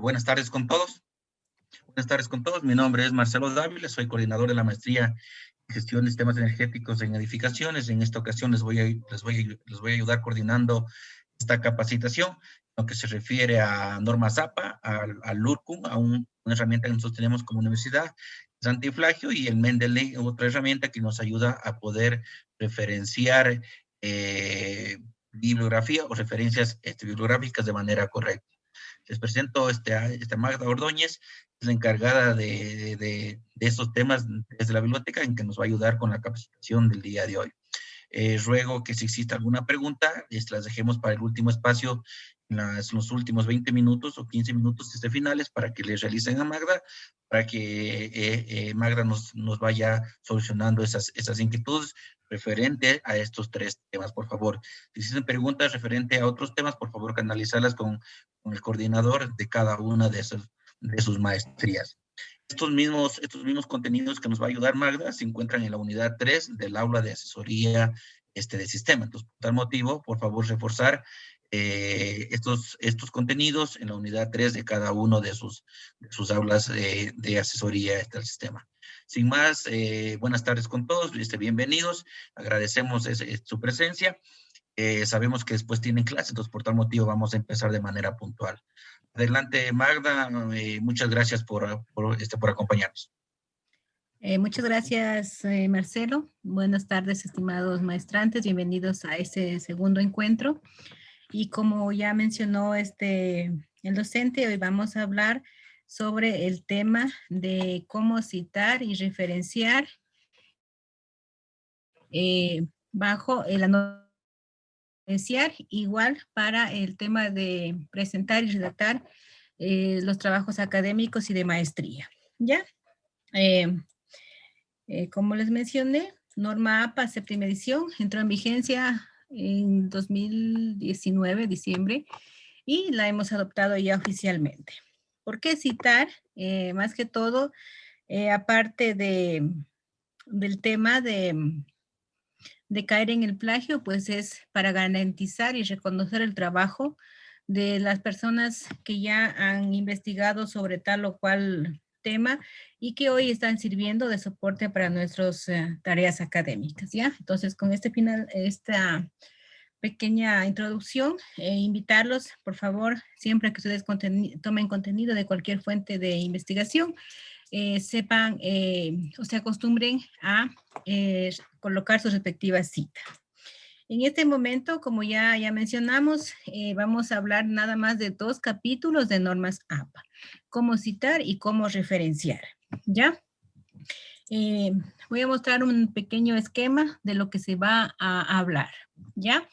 Buenas tardes con todos. Buenas tardes con todos. Mi nombre es Marcelo Dávila, soy coordinador de la maestría en gestión de sistemas energéticos en edificaciones. En esta ocasión les voy a ayudar coordinando esta capacitación, lo que se refiere a normas APA, al LURCUM, a una herramienta que nosotros tenemos como universidad, es antiflagio, y el Mendeley, otra herramienta que nos ayuda a poder referenciar bibliografía o referencias bibliográficas de manera correcta. Les presento a Magda Ordóñez, es la encargada de estos temas desde la biblioteca, en que nos va a ayudar con la capacitación del día de hoy. Ruego que si existe alguna pregunta, las dejemos para el último espacio, en los últimos 20 minutos o 15 minutos finales, para que les realicen a Magda, para que Magda nos vaya solucionando esas inquietudes referente a estos tres temas. Por favor, si existen preguntas referente a otros temas, por favor, canalizarlas con el coordinador de cada una de sus maestrías. Estos mismos contenidos que nos va a ayudar Magda se encuentran en la unidad 3 del aula de asesoría de sistema. Entonces, por tal motivo, por favor, reforzar estos contenidos en la unidad 3 de cada uno de sus aulas de asesoría del sistema. Sin más, buenas tardes con todos, bienvenidos, agradecemos su presencia. Sabemos que después tienen clase, entonces por tal motivo vamos a empezar de manera puntual. Adelante, Magda, muchas gracias por acompañarnos. Muchas gracias, Marcelo. Buenas tardes, estimados maestrantes. Bienvenidos a este segundo encuentro. Y como ya mencionó el docente, hoy vamos a hablar sobre el tema de cómo citar y referenciar bajo la igual para el tema de presentar y redactar los trabajos académicos y de maestría. ¿Ya? Como les mencioné, norma APA, séptima edición, entró en vigencia en 2019, diciembre, y la hemos adoptado ya oficialmente. ¿Por qué citar? Más que todo, aparte del tema de caer en el plagio, pues es para garantizar y reconocer el trabajo de las personas que ya han investigado sobre tal o cual tema y que hoy están sirviendo de soporte para nuestras tareas académicas, ¿ya? Entonces, con esta pequeña introducción, invitarlos, por favor, siempre que ustedes tomen contenido de cualquier fuente de investigación, sepan o se acostumbren a colocar su respectiva cita. En este momento, como ya mencionamos, vamos a hablar nada más de 2 capítulos de normas APA, cómo citar y cómo referenciar, ¿ya? Voy a mostrar un pequeño esquema de lo que se va a hablar, ¿ya?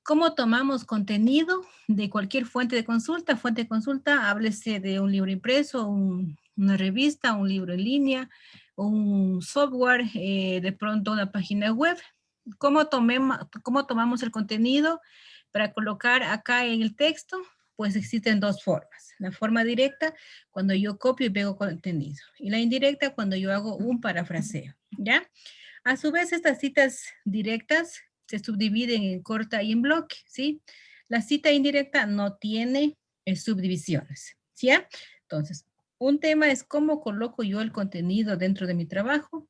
¿Cómo tomamos contenido de cualquier fuente de consulta? Fuente de consulta, háblese de un libro impreso, una revista, un libro en línea, un software, de pronto una página web. ¿Cómo tomamos el contenido para colocar acá en el texto? Pues existen 2 formas. La forma directa, cuando yo copio y pego contenido. Y la indirecta, cuando yo hago un parafraseo, ¿ya? A su vez, estas citas directas se subdividen en corta y en bloque, ¿sí? La cita indirecta no tiene subdivisiones, ¿sí? Entonces, un tema es cómo coloco yo el contenido dentro de mi trabajo,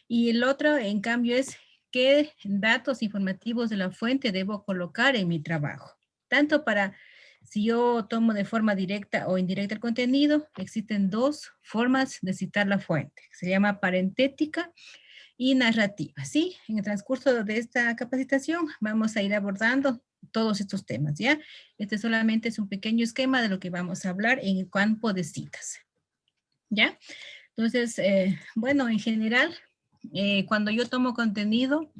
y el otro, en cambio, es qué datos informativos de la fuente debo colocar en mi trabajo. Tanto para si yo tomo de forma directa o indirecta el contenido, existen 2 formas de citar la fuente. Se llama parentética y narrativa, ¿sí? En el transcurso de esta capacitación vamos a ir abordando todos estos temas, ¿ya? Este solamente es un pequeño esquema de lo que vamos a hablar en el campo de citas, ¿ya? Entonces, bueno, en general, cuando yo tomo contenido,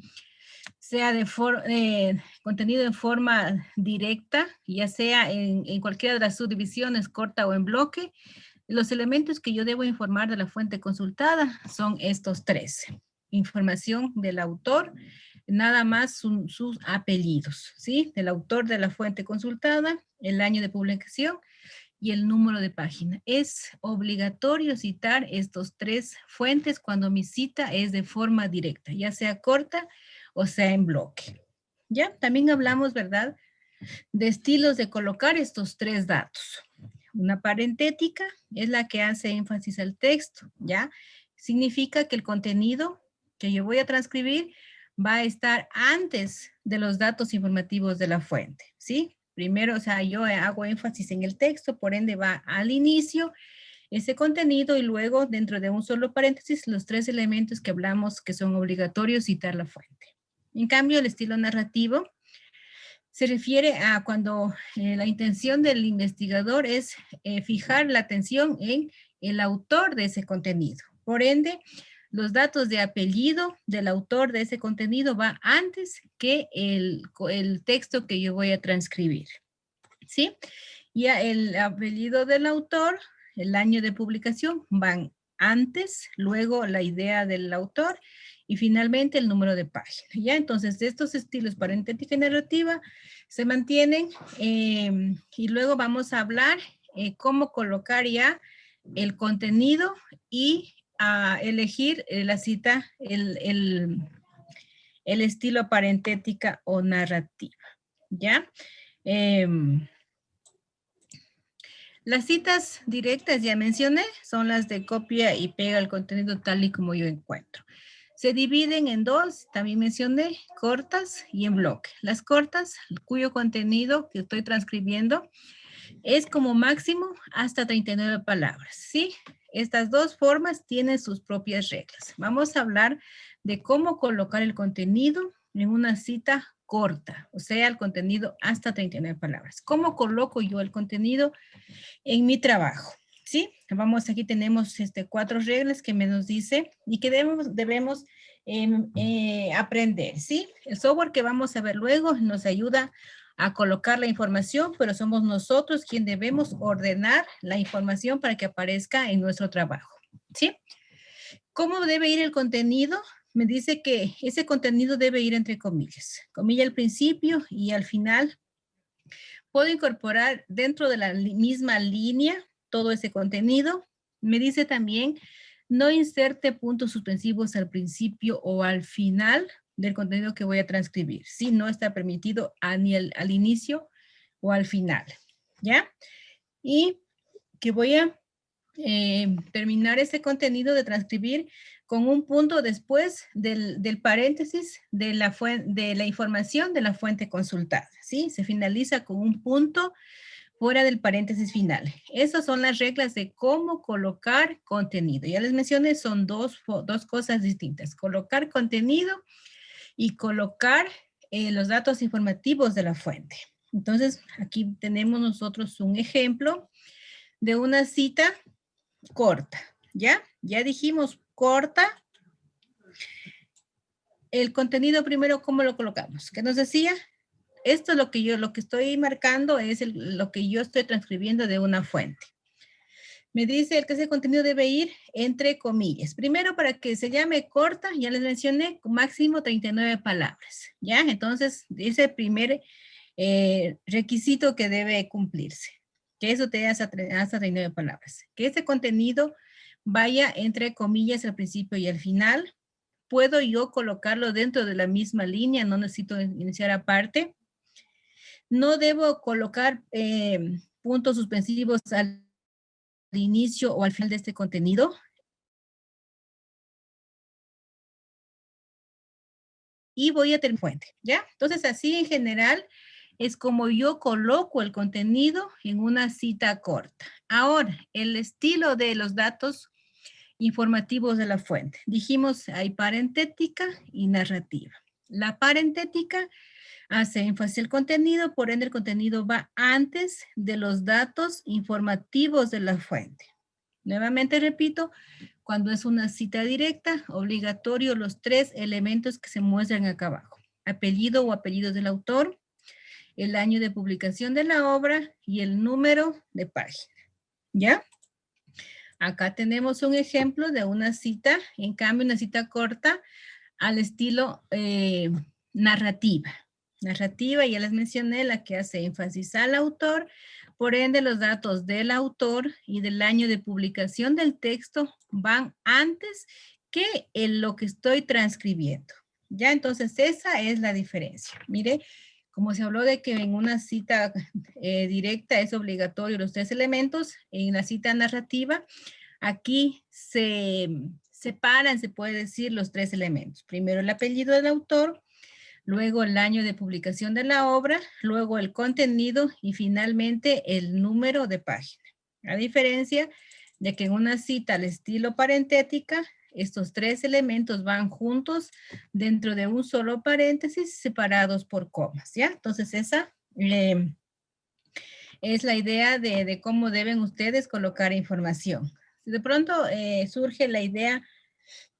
sea contenido en forma directa, ya sea en cualquiera de las subdivisiones, corta o en bloque, los elementos que yo debo informar de la fuente consultada son estos 3. Información del autor, nada más sus apellidos, ¿sí? Del autor de la fuente consultada, el año de publicación y el número de página. Es obligatorio citar estos 3 fuentes cuando mi cita es de forma directa, ya sea corta o sea en bloque. ¿Ya? También hablamos, ¿verdad?, de estilos de colocar estos 3 datos. Una parentética es la que hace énfasis al texto, ¿ya? Significa que el contenido que yo voy a transcribir va a estar antes de los datos informativos de la fuente, ¿sí? Primero, o sea, yo hago énfasis en el texto, por ende va al inicio ese contenido y luego dentro de un solo paréntesis los 3 elementos que hablamos que son obligatorios citar la fuente. En cambio, el estilo narrativo se refiere a cuando la intención del investigador es fijar la atención en el autor de ese contenido. Por ende, los datos de apellido del autor de ese contenido va antes que el texto que yo voy a transcribir. ¿Sí? Ya el apellido del autor, el año de publicación, van antes, luego la idea del autor y finalmente el número de página. ¿Ya? Entonces, estos estilos parentética y narrativa se mantienen y luego vamos a hablar cómo colocar ya el contenido y a elegir la cita, el estilo parentética o narrativa. ¿Ya? Las citas directas, ya mencioné, son las de copia y pega el contenido tal y como yo encuentro. Se dividen en dos, también mencioné, cortas y en bloque. Las cortas, cuyo contenido que estoy transcribiendo es como máximo hasta 39 palabras, ¿sí? Estas dos formas tienen sus propias reglas. Vamos a hablar de cómo colocar el contenido en una cita corta, o sea, el contenido hasta 39 palabras. ¿Cómo coloco yo el contenido en mi trabajo? ¿Sí? Vamos, aquí tenemos 4 reglas que me nos dice y que debemos aprender, ¿sí? El software que vamos a ver luego nos ayuda a colocar la información, pero somos nosotros quien debemos ordenar la información para que aparezca en nuestro trabajo, ¿sí? ¿Cómo debe ir el contenido? Me dice que ese contenido debe ir entre comillas. Comilla al principio y al final. Puedo incorporar dentro de la misma línea todo ese contenido. Me dice también, no inserte puntos suspensivos al principio o al final del contenido que voy a transcribir. Sí, no está permitido ni al inicio o al final. ¿Ya? Y que voy a terminar ese contenido de transcribir con un punto después del paréntesis de la información de la fuente consultada, ¿sí? Se finaliza con un punto fuera del paréntesis final. Esas son las reglas de cómo colocar contenido. Ya les mencioné, son dos cosas distintas. Colocar contenido y colocar los datos informativos de la fuente. Entonces, aquí tenemos nosotros un ejemplo de una cita corta, ¿ya? Ya dijimos corta. El contenido primero, ¿cómo lo colocamos? ¿Qué nos decía? Esto es lo que estoy marcando es lo que yo estoy transcribiendo de una fuente. Me dice que ese contenido debe ir entre comillas. Primero, para que se llame corta, ya les mencioné, máximo 39 palabras, ¿ya? Entonces, ese primer requisito que debe cumplirse, que eso te hasta 39 palabras. Que ese contenido vaya entre comillas al principio y al final. Puedo yo colocarlo dentro de la misma línea, no necesito iniciar aparte. No debo colocar puntos suspensivos al inicio o al final de este contenido. Y voy a tener fuente, ¿ya? Entonces, así en general es como yo coloco el contenido en una cita corta. Ahora, el estilo de los datos informativos de la fuente. Dijimos, hay parentética y narrativa. La parentética hace énfasis al contenido, por ende el contenido va antes de los datos informativos de la fuente. Nuevamente repito, cuando es una cita directa, obligatorio los 3 elementos que se muestran acá abajo. Apellido o apellidos del autor, el año de publicación de la obra y el número de página. ¿Ya? Acá tenemos un ejemplo de una cita, en cambio una cita corta al estilo narrativa. Narrativa, ya les mencioné, la que hace énfasis al autor, por ende los datos del autor y del año de publicación del texto van antes que en lo que estoy transcribiendo. Ya, entonces esa es la diferencia. Mire, Como se habló de que en una cita directa es obligatorio los 3 elementos, en la cita narrativa, aquí se separan, se puede decir, los 3 elementos. Primero el apellido del autor, luego el año de publicación de la obra, luego el contenido y finalmente el número de página. A diferencia de que en una cita al estilo parentética, estos 3 elementos van juntos dentro de un solo paréntesis separados por comas, ¿ya? Entonces esa es la idea de cómo deben ustedes colocar información. De pronto surge la idea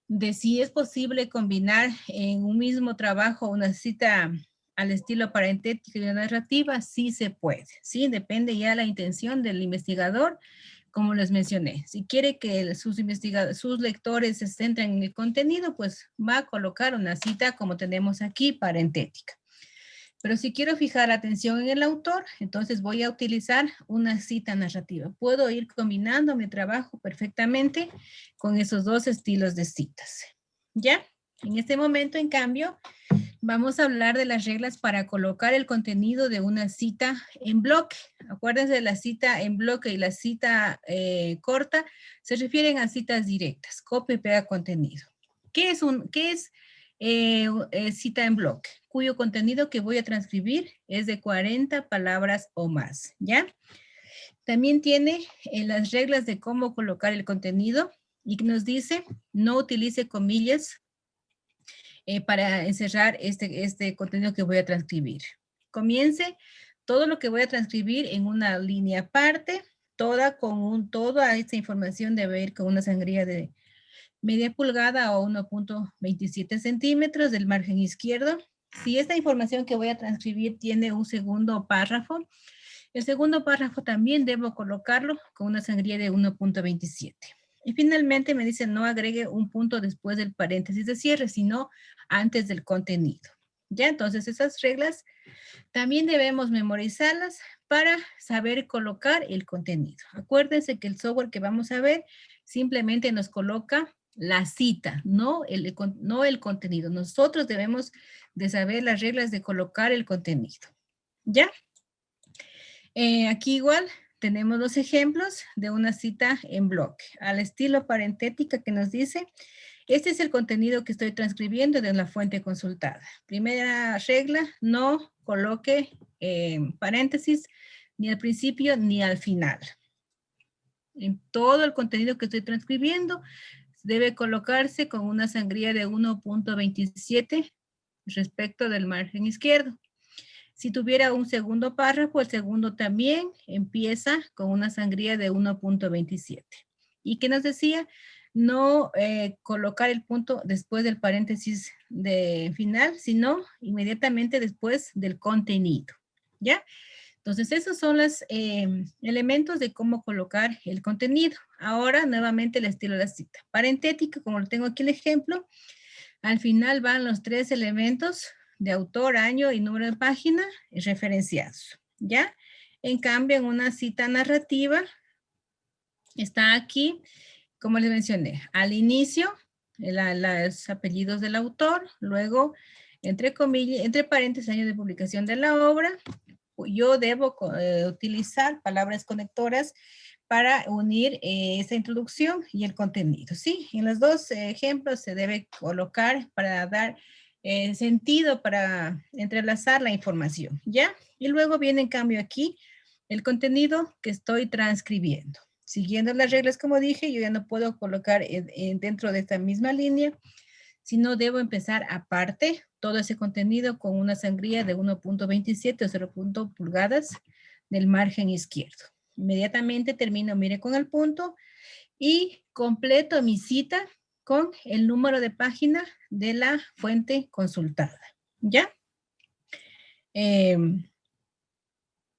de si es posible combinar en un mismo trabajo una cita al estilo parentética y narrativa, sí se puede, ¿sí? Depende ya de la intención del investigador, como les mencioné. Si quiere que sus lectores se centren en el contenido, pues va a colocar una cita como tenemos aquí, parentética. Pero si quiero fijar atención en el autor, entonces voy a utilizar una cita narrativa. Puedo ir combinando mi trabajo perfectamente con esos 2 estilos de citas. ¿Ya? En este momento, en cambio, vamos a hablar de las reglas para colocar el contenido de una cita en bloque. Acuérdense de la cita en bloque y la cita corta, se refieren a citas directas, copia y pega contenido. ¿Qué es cita en bloque? Cuyo contenido que voy a transcribir es de 40 palabras o más, ¿ya? También tiene las reglas de cómo colocar el contenido y que nos dice no utilice comillas para encerrar este contenido que voy a transcribir. Comience todo lo que voy a transcribir en una línea aparte, toda esta información debe ir con una sangría de media pulgada o 1.27 centímetros del margen izquierdo. Si esta información que voy a transcribir tiene un segundo párrafo, el segundo párrafo también debo colocarlo con una sangría de 1.27. Y finalmente me dice no agregue un punto después del paréntesis de cierre, sino antes del contenido. Ya, entonces esas reglas también debemos memorizarlas para saber colocar el contenido. Acuérdense que el software que vamos a ver simplemente nos coloca la cita, no el contenido. Nosotros debemos de saber las reglas de colocar el contenido. ¿Ya? Aquí igual tenemos los ejemplos de una cita en bloque, al estilo parentética que nos dice, este es el contenido que estoy transcribiendo de la fuente consultada. Primera regla, no coloque paréntesis ni al principio ni al final. En todo el contenido que estoy transcribiendo debe colocarse con una sangría de 1.27 respecto del margen izquierdo. Si tuviera un segundo párrafo, el segundo también empieza con una sangría de 1.27. ¿Y qué nos decía? No colocar el punto después del paréntesis de final, sino inmediatamente después del contenido. ¿Ya? Entonces, esos son los elementos de cómo colocar el contenido. Ahora, nuevamente, el estilo de la cita. Parentética, como lo tengo aquí el ejemplo, al final van los 3 elementos de autor, año y número de página referenciados, ¿ya? En cambio, en una cita narrativa, está aquí, como les mencioné, al inicio, los apellidos del autor, luego, entre comillas, entre paréntesis, año de publicación de la obra. Yo debo utilizar palabras conectoras para unir esta introducción y el contenido, ¿sí? En los 2 ejemplos se debe colocar para dar sentido, para entrelazar la información, ¿ya? Y luego viene en cambio aquí el contenido que estoy transcribiendo. Siguiendo las reglas, como dije, yo ya no puedo colocar dentro de esta misma línea, sino debo empezar aparte todo ese contenido con una sangría de 1.27 o 0. pulgadas del margen izquierdo. Inmediatamente termino, mire, con el punto y completo mi cita con el número de página de la fuente consultada. ¿Ya?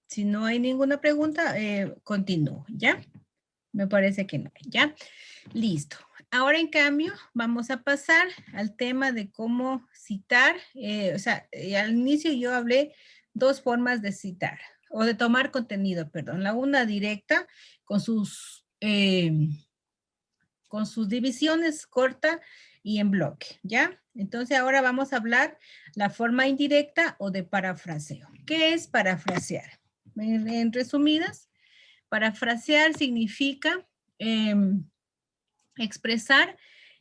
Si no hay ninguna pregunta, continúo. ¿Ya? Me parece que no. ¿Ya? Listo. Ahora, en cambio, vamos a pasar al tema de cómo citar. Al inicio yo hablé 2 formas de citar o de tomar contenido, perdón. La una directa con sus divisiones corta y en bloque, ¿ya? Entonces ahora vamos a hablar la forma indirecta o de parafraseo. ¿Qué es parafrasear? En resumidas, parafrasear significa expresar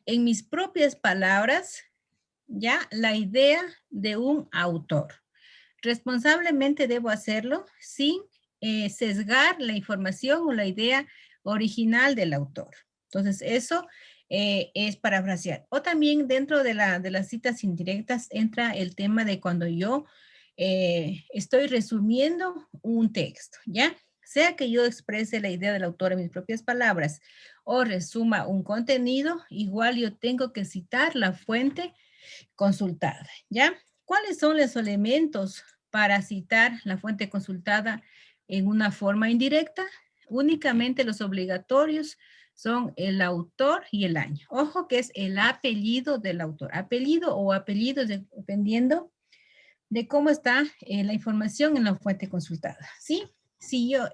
en mis propias palabras, ¿ya? La idea de un autor. Responsablemente debo hacerlo sin sesgar la información o la idea original del autor. Entonces, eso es parafrasear. O también dentro de las citas indirectas entra el tema de cuando yo estoy resumiendo un texto, ¿ya? Sea que yo exprese la idea del autor en mis propias palabras o resuma un contenido, igual yo tengo que citar la fuente consultada, ¿ya? ¿Cuáles son los elementos para citar la fuente consultada en una forma indirecta? Únicamente los obligatorios son el autor y el año. Ojo que es el apellido del autor. Apellido o apellidos dependiendo de cómo está la información en la fuente consultada, ¿sí? Si yo,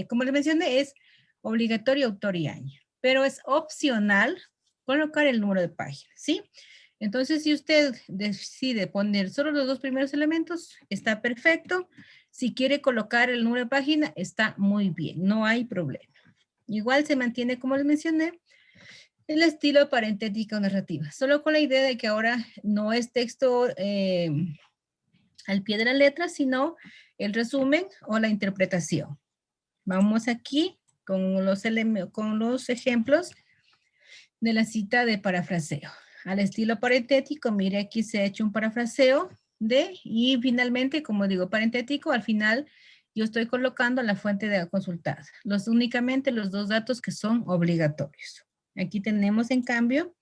como les mencioné, es obligatorio autor y año, pero es opcional colocar el número de página, ¿sí? Entonces, si usted decide poner solo los dos primeros elementos, está perfecto. Si quiere colocar el número de página, está muy bien, no hay problema. Igual se mantiene, como les mencioné, el estilo parentético narrativa, solo con la idea de que ahora no es texto al pie de la letra, sino el resumen o la interpretación. Vamos aquí con los ejemplos de la cita de parafraseo. Al estilo parentético, mire, aquí se ha hecho un parafraseo y finalmente, como digo, parentético, al final yo estoy colocando la fuente de consultada. Únicamente los dos datos que son obligatorios. Aquí tenemos, en cambio,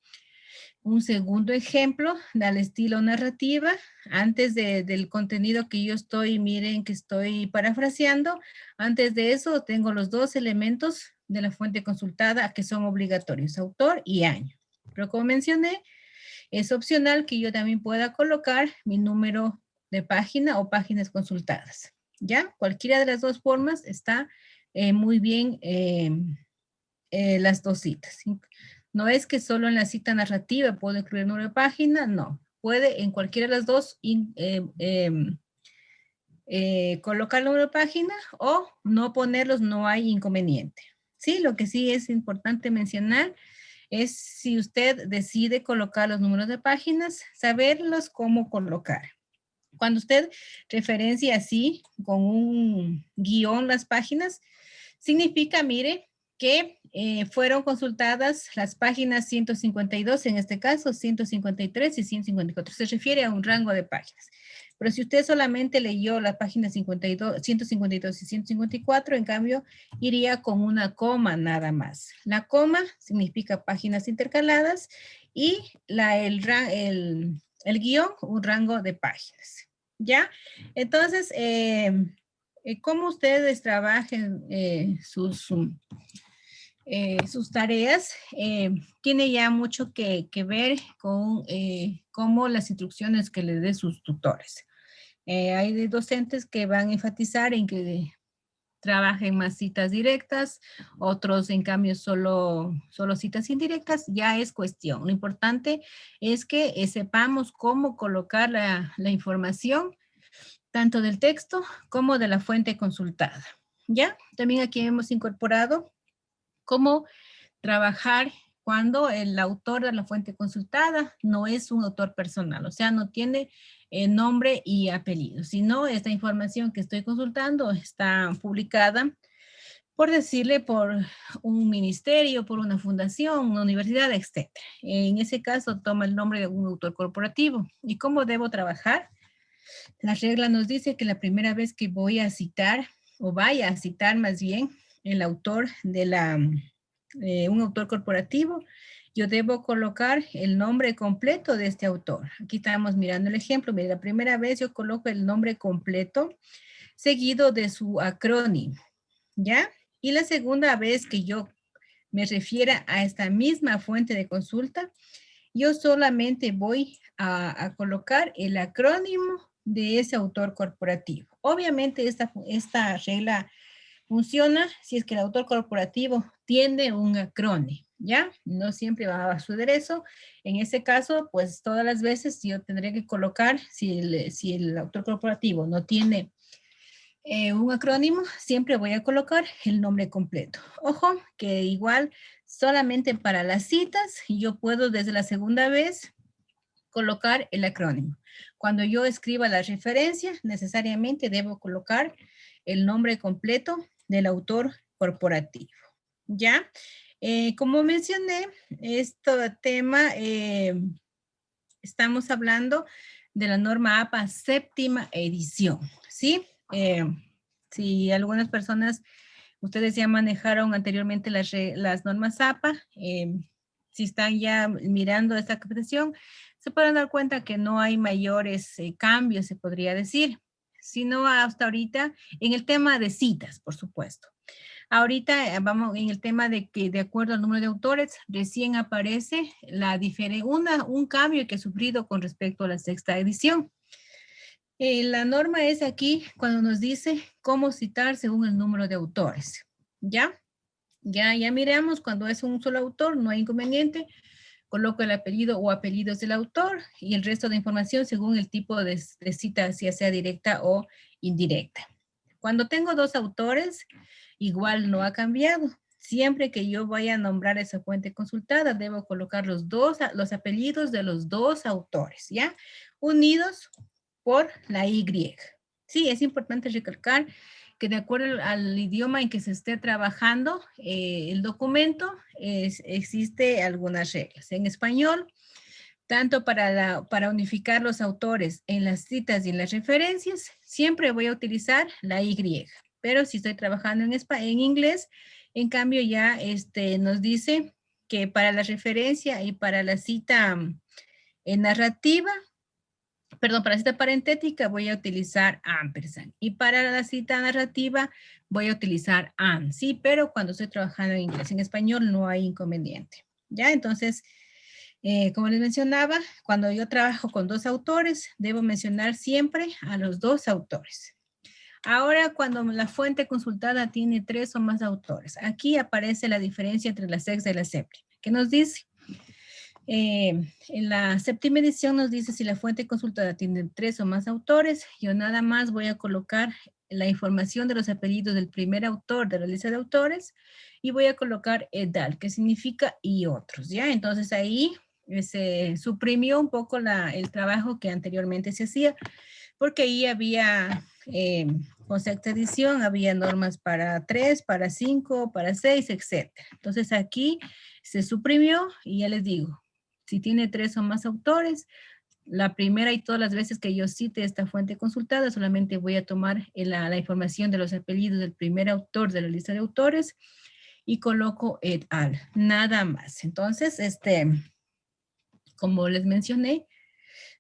un segundo ejemplo del estilo narrativa. Antes del contenido que yo estoy, miren que estoy parafraseando, antes de eso tengo los dos elementos de la fuente consultada que son obligatorios, autor y año. Pero como mencioné, es opcional que yo también pueda colocar mi número de página o páginas consultadas. ¿Ya? Cualquiera de las dos formas está muy bien las dos citas. No es que solo en la cita narrativa puedo incluir el número de página, no. Puede en cualquiera de las dos colocar el número de página o no ponerlos, no hay inconveniente. Sí, lo que sí es importante mencionar es si usted decide colocar los números de páginas, saberlos cómo colocar. Cuando usted referencia así con un guión las páginas, significa, mire, que fueron consultadas las páginas 152, en este caso 153 y 154. Se refiere a un rango de páginas. Pero si usted solamente leyó las páginas 52, 152 y 154, en cambio, iría con una coma nada más. La coma significa páginas intercaladas y el guión, un rango de páginas. ¿Ya? Entonces, cómo ustedes trabajen sus tareas tiene ya mucho que ver con cómo las instrucciones que les dé sus tutores. Hay docentes que van a enfatizar en que trabajen más citas directas, otros en cambio solo citas indirectas, ya es cuestión. Lo importante es que sepamos cómo colocar la información tanto del texto como de la fuente consultada. ¿Ya? También aquí hemos incorporado cómo trabajar cuando el autor de la fuente consultada no es un autor personal, o sea, no tiene nombre y apellido, sino esta información que estoy consultando está publicada, por decirle, por un ministerio, por una fundación, una universidad, etc. En ese caso, toma el nombre de un autor corporativo. ¿Y cómo debo trabajar? La regla nos dice que la primera vez que voy a citar, o vaya a citar más bien, el autor de un autor corporativo, yo debo colocar el nombre completo de este autor. Aquí estamos mirando el ejemplo. Mira, la primera vez yo coloco el nombre completo seguido de su acrónimo, ¿ya? Y la segunda vez que yo me refiera a esta misma fuente de consulta, yo solamente voy a colocar el acrónimo de ese autor corporativo. Obviamente esta regla funciona si es que el autor corporativo tiene un acrónimo. ¿ya? No siempre va a suceder eso. En ese caso, pues todas las veces yo tendré que colocar, si el autor corporativo no tiene un acrónimo, siempre voy a colocar el nombre completo. Ojo, que igual solamente para las citas yo puedo desde la segunda vez colocar el acrónimo. Cuando yo escriba la referencia, necesariamente debo colocar el nombre completo del autor corporativo. ¿Ya? Como mencioné, este tema, estamos hablando de la norma APA séptima edición, ¿sí? Si algunas personas, ustedes ya manejaron anteriormente las normas APA, si están ya mirando esta capacitación, se pueden dar cuenta que no hay mayores cambios, se podría decir, sino hasta ahorita en el tema de citas, por supuesto. Ahorita vamos en el tema de que de acuerdo al número de autores, recién aparece un cambio que ha sufrido con respecto a la sexta edición. La norma es aquí cuando nos dice cómo citar según el número de autores. ¿Ya? Ya miramos, cuando es un solo autor, no hay inconveniente. Coloco el apellido o apellidos del autor y el resto de información según el tipo de cita, ya sea directa o indirecta. Cuando tengo dos autores, igual no ha cambiado. Siempre que yo vaya a nombrar esa fuente consultada, debo colocar los apellidos de los dos autores, ¿ya? Unidos por la Y. Sí, es importante recalcar que de acuerdo al idioma en que se esté trabajando el documento, existe algunas reglas. En español, tanto para unificar los autores en las citas y en las referencias, siempre voy a utilizar la Y. Pero si estoy trabajando en inglés, en cambio ya nos dice que para la referencia y para la cita narrativa, perdón, para la cita parentética voy a utilizar ampersand. Y para la cita narrativa voy a utilizar and. Sí, pero cuando estoy trabajando en inglés, en español no hay inconveniente. ¿Ya? Entonces, como les mencionaba, cuando yo trabajo con dos autores, debo mencionar siempre a los dos autores. Ahora, cuando la fuente consultada tiene tres o más autores, aquí aparece la diferencia entre la sexta y la séptima. ¿Qué nos dice? En la séptima edición nos dice si la fuente consultada tiene tres o más autores, yo nada más voy a colocar la información de los apellidos del primer autor de la lista de autores y voy a colocar edal, que significa y otros, ¿ya? Entonces ahí se suprimió un poco el trabajo que anteriormente se hacía, porque ahí había, con sexta edición, había normas para 3, para 5, para 6, etc. Entonces aquí se suprimió y ya les digo, si tiene tres o más autores, la primera y todas las veces que yo cite esta fuente consultada, solamente voy a tomar la información de los apellidos del primer autor de la lista de autores y coloco et al, nada más. Entonces, como les mencioné,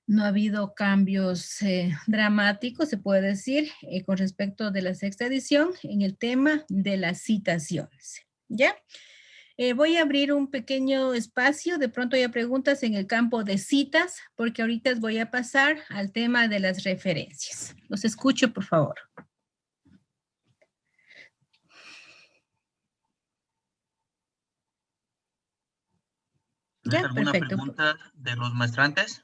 no ha habido cambios dramáticos, se puede decir, con respecto de la sexta edición en el tema de las citaciones. ¿Ya? Voy a abrir un pequeño espacio, de pronto hay preguntas en el campo de citas, porque ahorita voy a pasar al tema de las referencias. Los escucho, por favor. ¿Tienes Ya, alguna perfecto. pregunta de los maestrantes?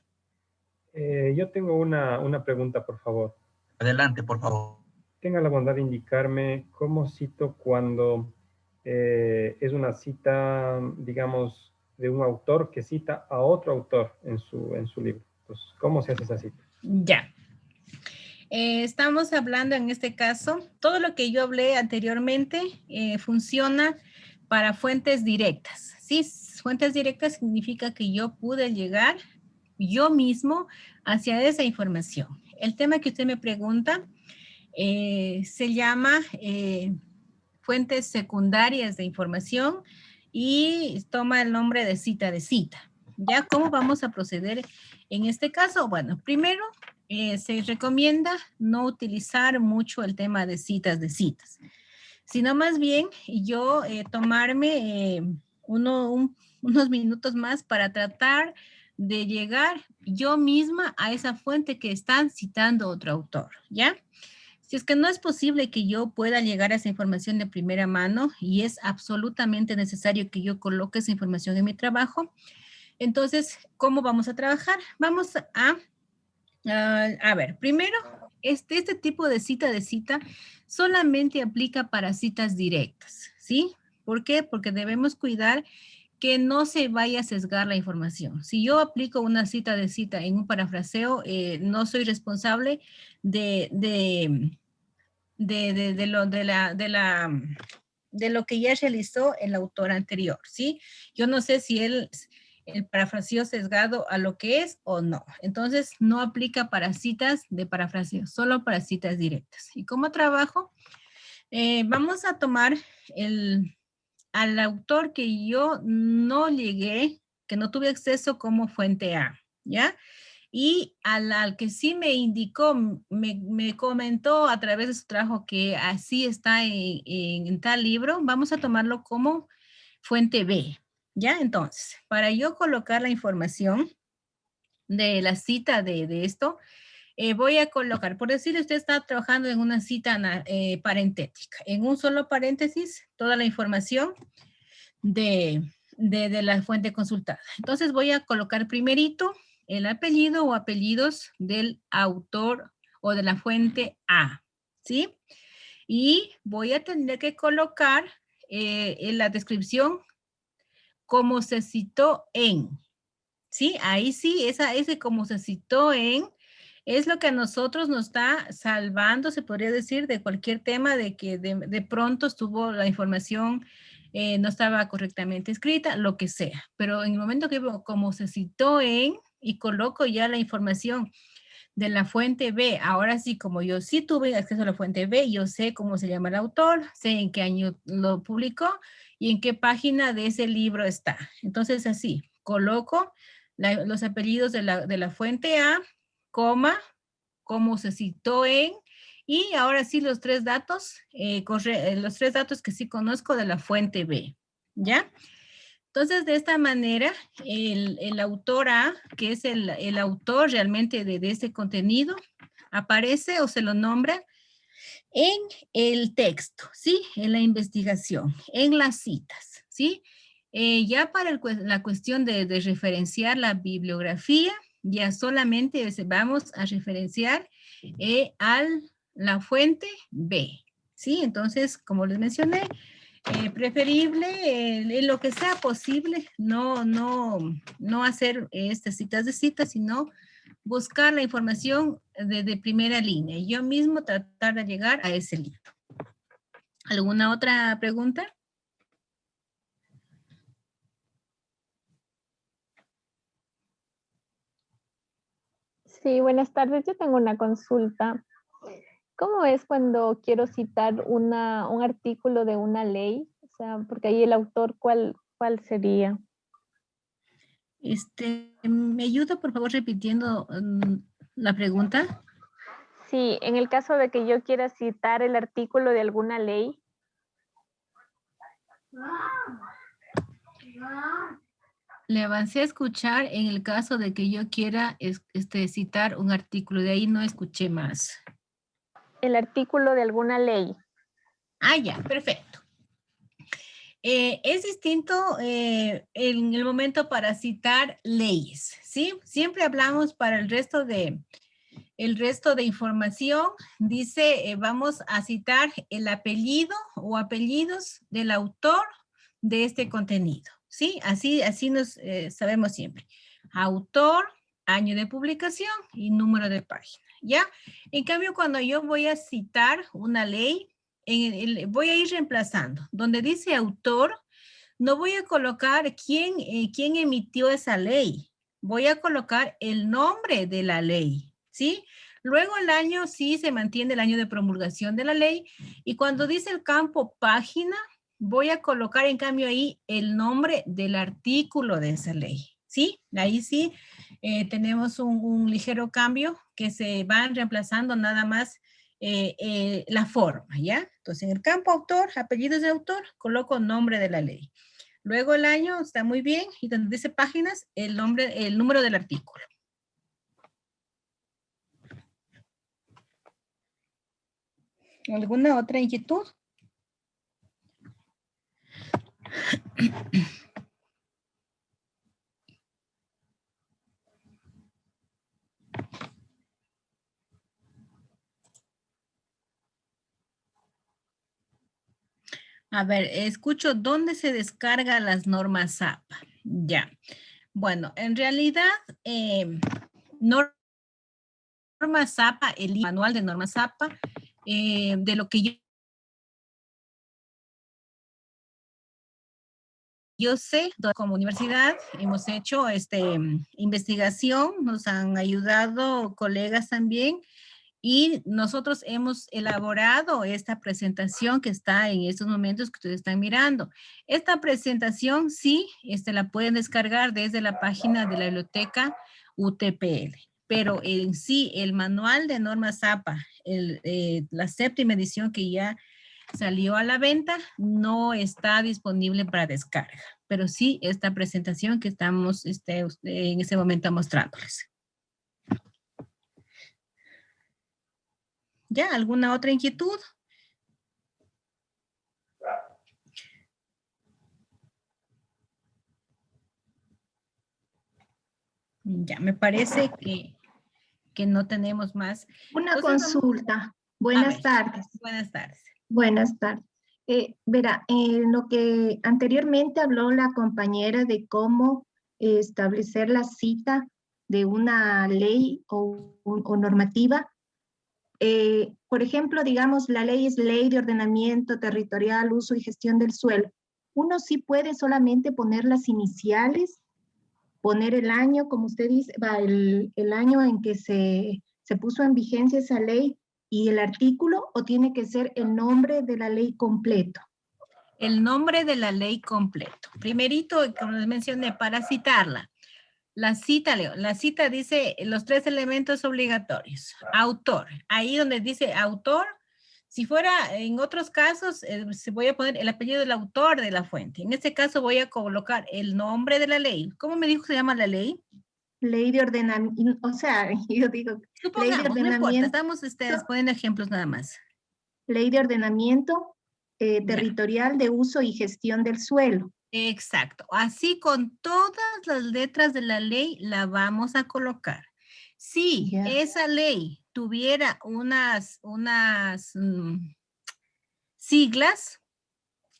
Yo tengo una pregunta, por favor. Adelante, por favor. Tenga la bondad de indicarme cómo cito cuando es una cita, digamos, de un autor que cita a otro autor en su libro. Entonces, ¿cómo se hace esa cita? Ya. Estamos hablando en este caso, todo lo que yo hablé anteriormente funciona para fuentes directas. Sí, fuentes directas significa que yo pude llegar yo mismo hacia esa información. El tema que usted me pregunta se llama fuentes secundarias de información y toma el nombre de cita de cita. ¿Ya? ¿Cómo vamos a proceder en este caso? Bueno, primero se recomienda no utilizar mucho el tema de citas, sino más bien yo tomarme unos minutos más para tratar de llegar yo misma a esa fuente que están citando otro autor, ¿ya? Si es que no es posible que yo pueda llegar a esa información de primera mano y es absolutamente necesario que yo coloque esa información en mi trabajo, entonces, ¿cómo vamos a trabajar? Vamos a ver, primero, este tipo de cita solamente aplica para citas directas, ¿sí? ¿Por qué? Porque debemos cuidar que no se vaya a sesgar la información. Si yo aplico una cita en un parafraseo, no soy responsable de lo que ya realizó el autor anterior, ¿sí? Yo no sé si el parafraseo sesgado a lo que es o no. Entonces, no aplica para citas de parafraseo, solo para citas directas. ¿Y cómo trabajo? Vamos a tomar al autor que yo no llegué, que no tuve acceso como fuente A, ¿ya? Y al que sí me indicó, me comentó a través de su trabajo que así está en tal libro, vamos a tomarlo como fuente B, ¿ya? Entonces, para yo colocar la información de la cita de esto, voy a colocar, por decir, usted está trabajando en una cita parentética, en un solo paréntesis, toda la información de la fuente consultada. Entonces voy a colocar primerito el apellido o apellidos del autor o de la fuente A, ¿sí? Y voy a tener que colocar en la descripción como se citó en, ¿sí? Ahí sí, ese como se citó en es lo que a nosotros nos está salvando, se podría decir, de cualquier tema de que de pronto estuvo la información, no estaba correctamente escrita, lo que sea. Pero en el momento que como se citó en y coloco ya la información de la fuente B, ahora sí, como yo sí tuve acceso a la fuente B, yo sé cómo se llama el autor, sé en qué año lo publicó y en qué página de ese libro está. Entonces así, coloco los apellidos de la fuente A, coma, cómo se citó en, y ahora sí los tres datos, los tres datos que sí conozco de la fuente B, ¿ya? Entonces, de esta manera, el autor A, que es el autor realmente de este contenido, aparece o se lo nombra en el texto, ¿sí? En la investigación, en las citas, ¿sí? Ya para la cuestión de referenciar la bibliografía, ya solamente vamos a referenciar a la fuente B, ¿sí? Entonces, como les mencioné, preferible en lo que sea posible, no hacer estas citas de citas, sino buscar la información de primera línea. Yo mismo tratar de llegar a ese libro. ¿Alguna otra pregunta? Sí, buenas tardes. Yo tengo una consulta. ¿Cómo es cuando quiero citar un artículo de una ley? O sea, porque ahí el autor, ¿cuál sería? ¿Me ayuda, por favor, repitiendo la pregunta? Sí, en el caso de que yo quiera citar el artículo de alguna ley. Le avancé a escuchar en el caso de que yo quiera citar un artículo, de ahí no escuché más. El artículo de alguna ley. Ah, ya, perfecto. Es distinto en el momento para citar leyes, ¿sí? Siempre hablamos para el resto de información, dice, vamos a citar el apellido o apellidos del autor de este contenido, ¿sí? Así nos sabemos siempre. Autor, año de publicación y número de página, ¿ya? En cambio, cuando yo voy a citar una ley, voy a ir reemplazando. Donde dice autor, no voy a colocar quién emitió esa ley. Voy a colocar el nombre de la ley, ¿sí? Luego el año sí se mantiene el año de promulgación de la ley. Y cuando dice el campo página, voy a colocar en cambio ahí el nombre del artículo de esa ley, ¿sí? Ahí sí tenemos un ligero cambio que se van reemplazando nada más la forma, ¿ya? Entonces, en el campo autor, apellidos de autor, coloco nombre de la ley. Luego el año está muy bien y donde dice páginas, el número del artículo. ¿Alguna otra inquietud? A ver, escucho, ¿dónde se descarga las normas APA? Ya. Bueno, en realidad, normas APA, el manual de normas APA, de lo que yo sé, como universidad hemos hecho investigación, nos han ayudado colegas también, y nosotros hemos elaborado esta presentación que está en estos momentos que ustedes están mirando. Esta presentación sí, la pueden descargar desde la página de la biblioteca UTPL, pero en sí, el manual de normas APA, la 7ª edición que ya salió a la venta, no está disponible para descarga, pero sí esta presentación que estamos en ese momento mostrándoles. ¿Ya? ¿Alguna otra inquietud? Ya, me parece que no tenemos más. Una Entonces, consulta. Buenas ver, tardes. Buenas tardes. Buenas tardes. Verá, en lo que anteriormente habló la compañera de cómo establecer la cita de una ley o normativa. Por ejemplo, digamos, la ley es Ley de Ordenamiento Territorial, Uso y Gestión del Suelo. Uno sí puede solamente poner las iniciales, poner el año, como usted dice, el año en que se puso en vigencia esa ley y el artículo, o tiene que ser el nombre de la ley completo. El nombre de la ley completo. Primerito, como les mencioné, para citarla. La cita, Leo, la cita dice los 3 elementos obligatorios. Autor, ahí donde dice autor, si fuera en otros casos, se voy a poner el apellido del autor de la fuente. En este caso voy a colocar el nombre de la ley. ¿Cómo me dijo que se llama la ley? Ley de ordenamiento, o sea, yo digo, Supongamos, ley de ordenamiento. No importa, estamos poniendo ejemplos nada más. Ley de ordenamiento territorial de uso y gestión del suelo. Exacto. Así con todas las letras de la ley la vamos a colocar. Si esa ley tuviera unas siglas,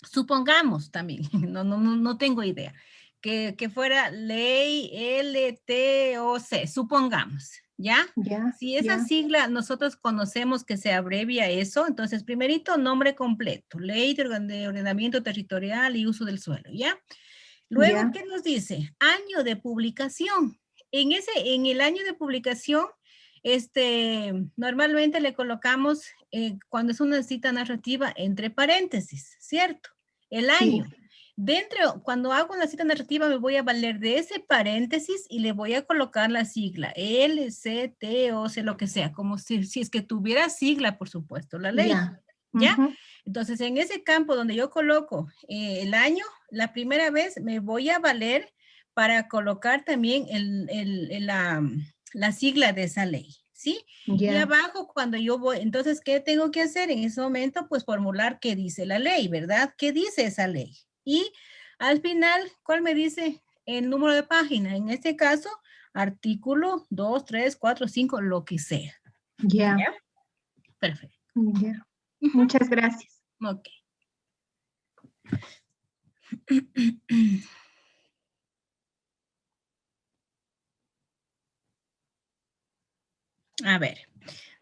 supongamos también, no tengo idea, que fuera ley LTOC, supongamos, ¿ya? Si esa sigla nosotros conocemos que se abrevia eso, entonces primerito nombre completo, Ley de Ordenamiento Territorial y Uso del Suelo, ¿ya? Luego, ¿qué nos dice? Año de publicación. En el año de publicación, normalmente le colocamos, cuando es una cita narrativa, entre paréntesis, ¿cierto? El año. Sí. Dentro, cuando hago una cita narrativa, me voy a valer de ese paréntesis y le voy a colocar la sigla, L, C, T, O, C, lo que sea, como si es que tuviera sigla, por supuesto, la ley. ¿Ya? Entonces, en ese campo donde yo coloco el año, la primera vez me voy a valer para colocar también la sigla de esa ley, ¿sí? Y abajo, cuando yo voy, entonces, ¿qué tengo que hacer en ese momento? Pues formular qué dice la ley, ¿verdad? ¿Qué dice esa ley? Y al final, ¿cuál me dice el número de página? En este caso, artículo 2, 3, 4, 5, lo que sea. ¿Ya? Perfecto. Muchas gracias. Ok. A ver,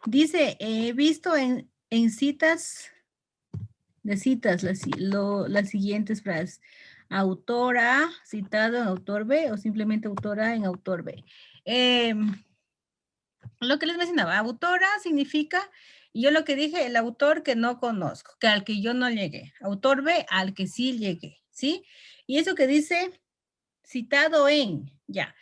dice, he visto en citas, las siguientes frases. Autora, citado en autor B o simplemente autora en autor B. Lo que les mencionaba, autora significa, y yo lo que dije, el autor que no conozco, que al que yo no llegué. Autor B, al que sí llegué, ¿sí? Y eso que dice, citado en, ya.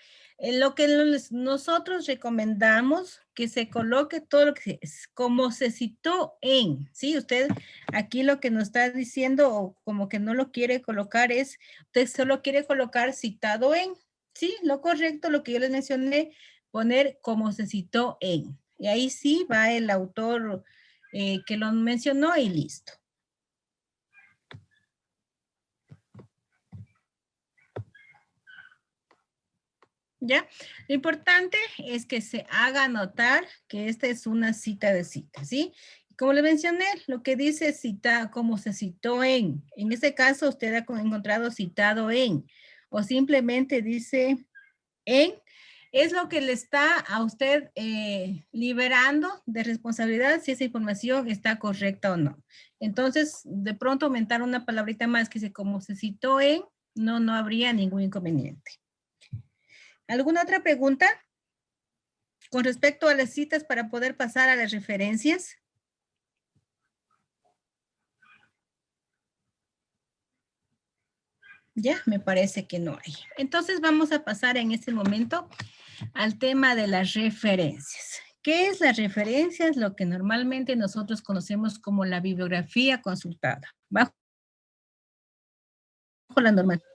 Lo que nosotros recomendamos que se coloque todo lo que es, como se citó en, ¿sí? Usted aquí lo que nos está diciendo, o como que no lo quiere colocar es, usted solo quiere colocar citado en, ¿sí? Lo correcto, lo que yo les mencioné, poner como se citó en. Y ahí sí va el autor que lo mencionó y listo. ¿Ya? Lo importante es que se haga notar que esta es una cita de cita, ¿sí? Como le mencioné, lo que dice cita, como se citó en este caso usted ha encontrado citado en, o simplemente dice en, es lo que le está a usted liberando de responsabilidad si esa información está correcta o no. Entonces, de pronto aumentar una palabrita más que dice como se citó en, no habría ningún inconveniente. ¿Alguna otra pregunta con respecto a las citas para poder pasar a las referencias? Ya, me parece que no hay. Entonces vamos a pasar en este momento al tema de las referencias. ¿Qué es la referencia? Es lo que normalmente nosotros conocemos como la bibliografía consultada. Bajo la normativa.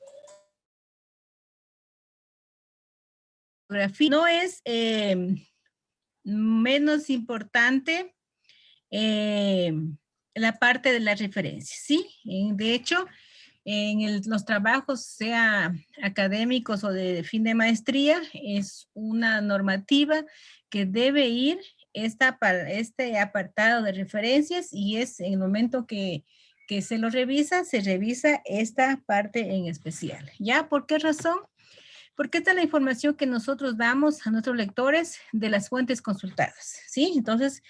No es menos importante la parte de las referencias, ¿sí? De hecho, en los trabajos, sea académicos o de fin de maestría, es una normativa que debe ir este apartado de referencias y es en el momento que se lo revisa, se revisa esta parte en especial. ¿Ya? ¿Por qué razón? Porque esta es la información que nosotros damos a nuestros lectores de las fuentes consultadas, ¿sí? Entonces,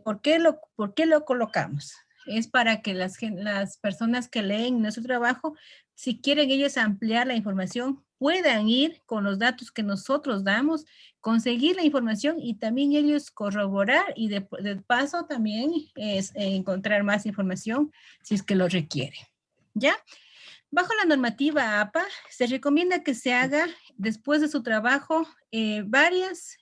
¿por qué lo colocamos? Es para que las personas que leen nuestro trabajo, si quieren ellos ampliar la información, puedan ir con los datos que nosotros damos, conseguir la información y también ellos corroborar y de paso también encontrar más información si es que lo requiere. ¿Ya? Bajo la normativa APA, se recomienda que se haga después de su trabajo varias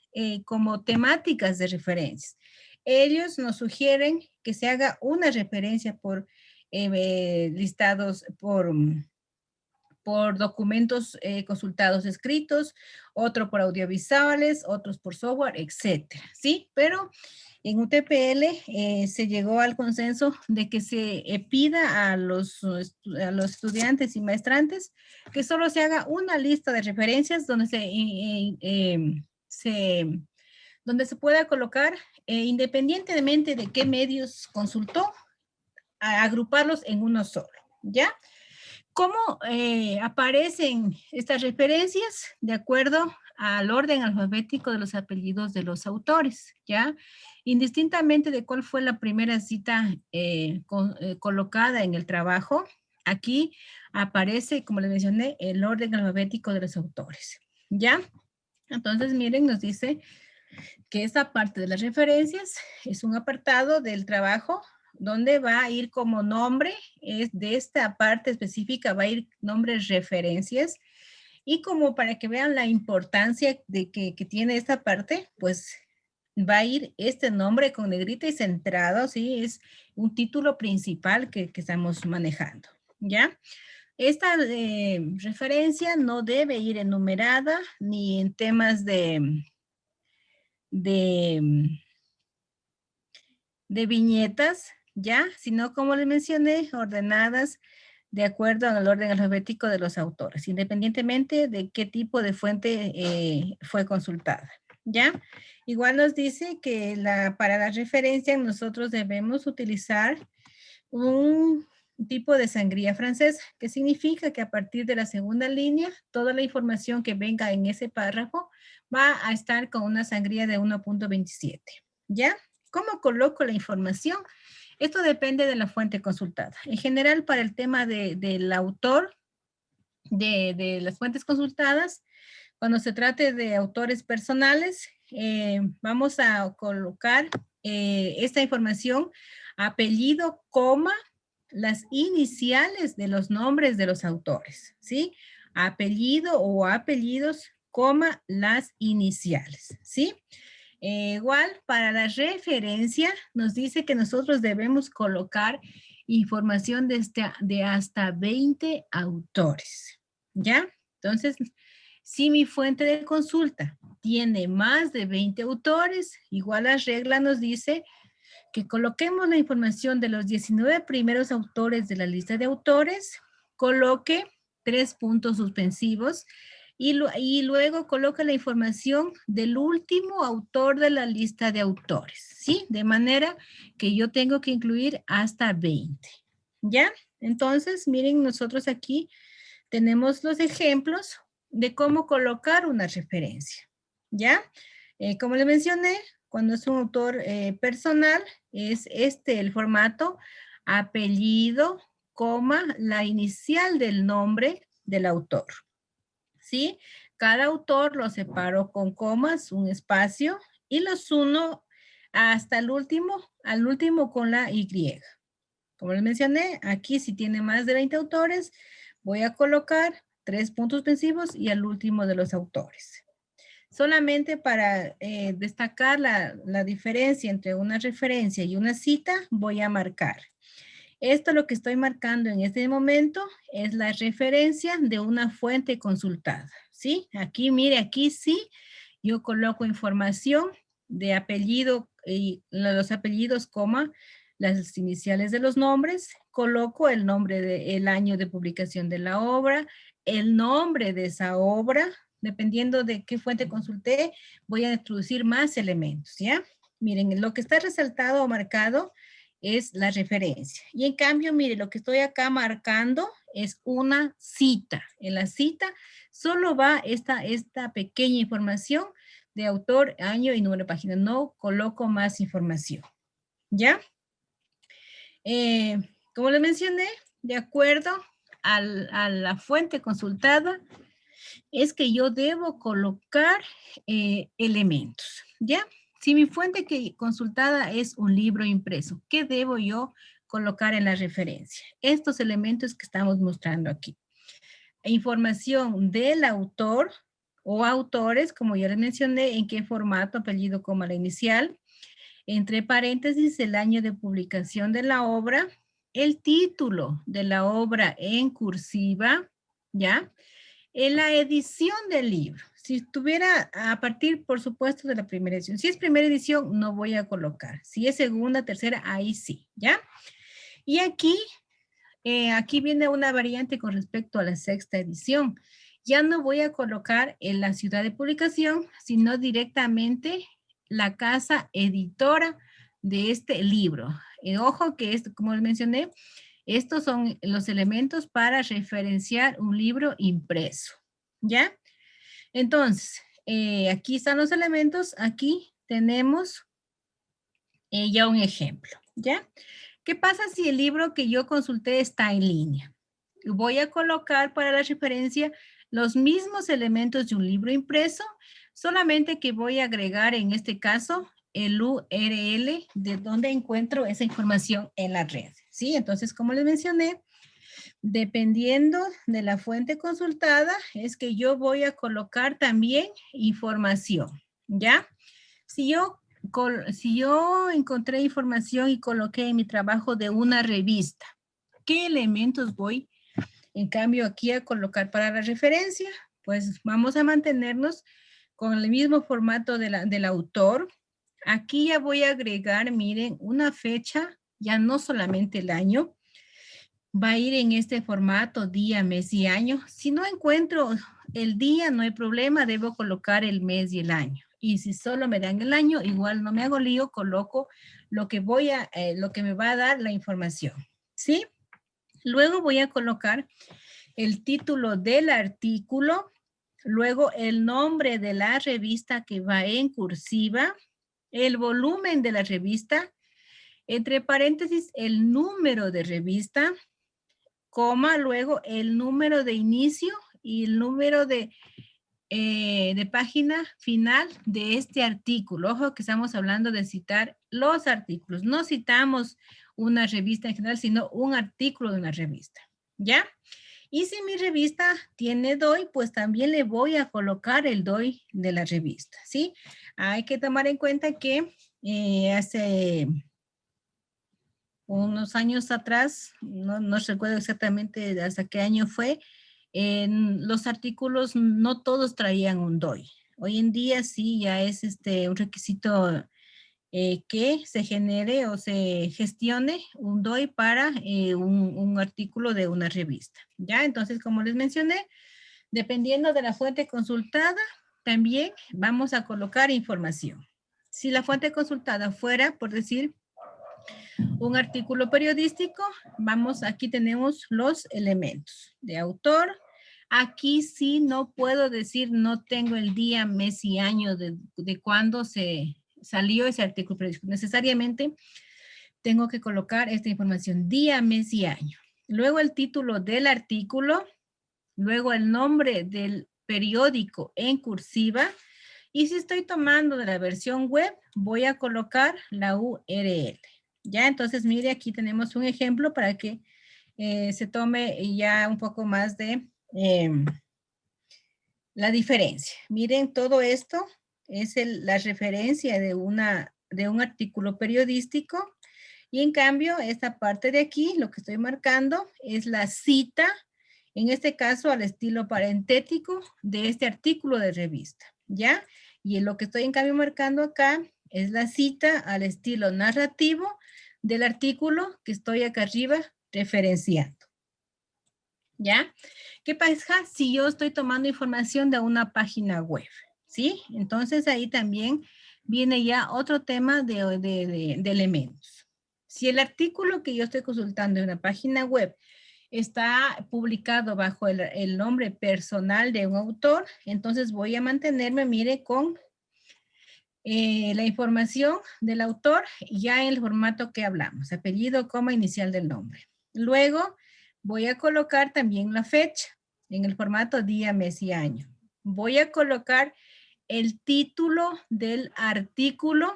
como temáticas de referencias. Ellos nos sugieren que se haga una referencia por listados, por documentos consultados escritos, otro por audiovisuales, otros por software, etcétera, ¿sí? Pero en UTPL se llegó al consenso de que se pida a los estudiantes y maestrantes que solo se haga una lista de referencias donde donde se pueda colocar, independientemente de qué medios consultó, agruparlos en uno solo, ¿ya? ¿Cómo aparecen estas referencias? De acuerdo al orden alfabético de los apellidos de los autores, ¿ya? Indistintamente de cuál fue la primera cita colocada en el trabajo, aquí aparece, como les mencioné, el orden alfabético de los autores, ¿ya? Entonces, miren, nos dice que esta parte de las referencias es un apartado del trabajo donde va a ir como nombre, es de esta parte específica va a ir nombres referencias y como para que vean la importancia de que tiene esta parte, pues va a ir este nombre con negrita y centrado, ¿sí? Es un título principal que estamos manejando, ¿ya? Esta referencia no debe ir enumerada ni en temas de viñetas, ¿ya? Sino, como les mencioné, ordenadas de acuerdo al orden alfabético de los autores, independientemente de qué tipo de fuente fue consultada, ¿ya? Igual nos dice que para la referencia nosotros debemos utilizar un tipo de sangría francesa, que significa que a partir de la segunda línea, toda la información que venga en ese párrafo va a estar con una sangría de 1.27, ¿ya? ¿Cómo coloco la información? Esto depende de la fuente consultada. En general, para el tema del autor, de las fuentes consultadas, cuando se trate de autores personales, vamos a colocar esta información, apellido, coma, las iniciales de los nombres de los autores, ¿sí? Apellido o apellidos, coma, las iniciales, ¿sí? Igual, para la referencia, nos dice que nosotros debemos colocar información de hasta 20 autores, ¿ya? Entonces, si mi fuente de consulta tiene más de 20 autores, igual la regla nos dice que coloquemos la información de los 19 primeros autores de la lista de autores, coloque 3 puntos suspensivos y luego coloca la información del último autor de la lista de autores, ¿sí? De manera que yo tengo que incluir hasta 20, ¿ya? Entonces, miren, nosotros aquí tenemos los ejemplos de cómo colocar una referencia, ¿ya? Como les mencioné, cuando es un autor personal, es el formato, apellido, coma, la inicial del nombre del autor, ¿sí? Cada autor lo separo con comas, un espacio, y los uno hasta el último, al último con la Y. Como les mencioné, aquí si tiene más de 20 autores, voy a colocar 3 puntos suspensivos y al último de los autores. Solamente para destacar la diferencia entre una referencia y una cita, voy a marcar. Esto lo que estoy marcando en este momento es la referencia de una fuente consultada, ¿sí? Aquí, mire, aquí sí, yo coloco información de apellido, y los apellidos, coma, las iniciales de los nombres, coloco el nombre el año de publicación de la obra, el nombre de esa obra, dependiendo de qué fuente consulté, voy a introducir más elementos, ¿ya? Miren, lo que está resaltado o marcado es la referencia. Y en cambio, mire, lo que estoy acá marcando es una cita. En la cita solo va esta pequeña información de autor, año y número de página. No coloco más información, ¿ya? Como les mencioné, de acuerdo a la fuente consultada, es que yo debo colocar elementos, ¿ya? Si mi fuente consultada es un libro impreso, ¿qué debo yo colocar en la referencia? Estos elementos que estamos mostrando aquí. Información del autor o autores, como ya les mencioné, en qué formato, apellido, coma, la inicial, entre paréntesis, el año de publicación de la obra, el título de la obra en cursiva, ¿ya? En la edición del libro, si estuviera a partir, por supuesto, de la primera edición. Si es primera edición, no voy a colocar. Si es segunda, tercera, ahí sí, ¿ya? Y aquí, aquí viene una variante con respecto a la sexta edición. Ya no voy a colocar en la ciudad de publicación, sino directamente la casa editora de este libro. Ojo que esto, como les mencioné, estos son los elementos para referenciar un libro impreso, ¿ya? Entonces, aquí están los elementos. Aquí tenemos ya un ejemplo, ¿ya? ¿Qué pasa si el libro que yo consulté está en línea? Voy a colocar para la referencia los mismos elementos de un libro impreso, solamente que voy a agregar en este caso el URL de donde encuentro esa información en la red, ¿sí? Entonces, como les mencioné, dependiendo de la fuente consultada, es que yo voy a colocar también información, ¿ya? Si yo encontré información y coloqué en mi trabajo de una revista, ¿qué elementos voy, en cambio, aquí a colocar para la referencia? Pues vamos a mantenernos con el mismo formato del autor. Aquí ya voy a agregar, miren, una fecha, ya no solamente el año, va a ir en este formato, día, mes y año. Si no encuentro el día, no hay problema, debo colocar el mes y el año. Y si solo me dan el año, igual no me hago lío, coloco lo que me va a dar la información, ¿sí? Luego voy a colocar el título del artículo, luego el nombre de la revista que va en cursiva, el volumen de la revista, entre paréntesis, el número de revista, coma, luego el número de inicio y el número de página final de este artículo. Ojo que estamos hablando de citar los artículos. No citamos una revista en general, sino un artículo de una revista, ¿ya? Y si mi revista tiene DOI, pues también le voy a colocar el DOI de la revista, ¿sí? Hay que tomar en cuenta que hace unos años atrás, no recuerdo exactamente hasta qué año fue, los artículos no todos traían un DOI. Hoy en día sí, ya es un requisito que se genere o se gestione un DOI para un artículo de una revista. ¿Ya? Entonces, como les mencioné, dependiendo de la fuente consultada, también vamos a colocar información. Si la fuente consultada fuera, por decir, un artículo periodístico, aquí tenemos los elementos de autor. Aquí sí no puedo decir, no tengo el día, mes y año de cuándo se salió ese artículo periodístico. Necesariamente tengo que colocar esta información, día, mes y año. Luego el título del artículo, luego el nombre del periódico en cursiva, y si estoy tomando de la versión web, voy a colocar la URL. Ya, entonces mire, aquí tenemos un ejemplo para que se tome ya un poco más de la diferencia. Miren, todo esto es la referencia de un artículo periodístico, y en cambio, esta parte de aquí, lo que estoy marcando es la cita, en este caso al estilo parentético de este artículo de revista, ¿ya? Y lo que estoy en cambio marcando acá es la cita al estilo narrativo del artículo que estoy acá arriba referenciando. ¿Ya? ¿Qué pasa si yo estoy tomando información de una página web? ¿Sí? Entonces ahí también viene ya otro tema de elementos. Si el artículo que yo estoy consultando en una página web está publicado bajo el nombre personal de un autor, entonces voy a mantenerme, mire, con la información del autor ya en el formato que hablamos, apellido, coma, inicial del nombre. Luego voy a colocar también la fecha en el formato día, mes y año. Voy a colocar el título del artículo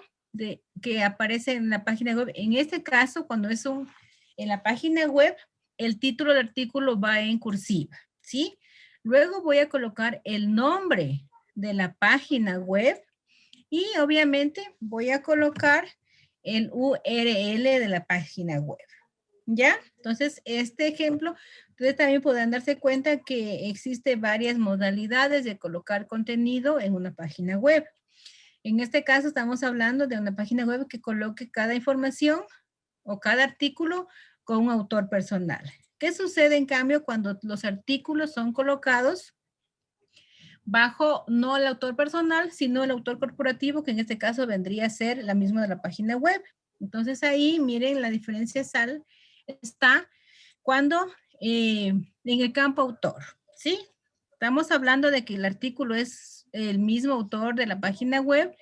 que aparece en la página web. En este caso, cuando es en la página web, el título del artículo va en cursiva, ¿sí? Luego voy a colocar el nombre de la página web y obviamente voy a colocar el URL de la página web. ¿Ya? Entonces, este ejemplo, ustedes también podrán darse cuenta que existe varias modalidades de colocar contenido en una página web. En este caso, estamos hablando de una página web que coloque cada información o cada artículo con un autor personal. ¿Qué sucede, en cambio, cuando los artículos son colocados bajo no el autor personal, sino el autor corporativo, que en este caso vendría a ser la misma de la página web? Entonces, ahí, miren, la diferencia está cuando en el campo autor, ¿sí? Estamos hablando de que el artículo es el mismo autor de la página web,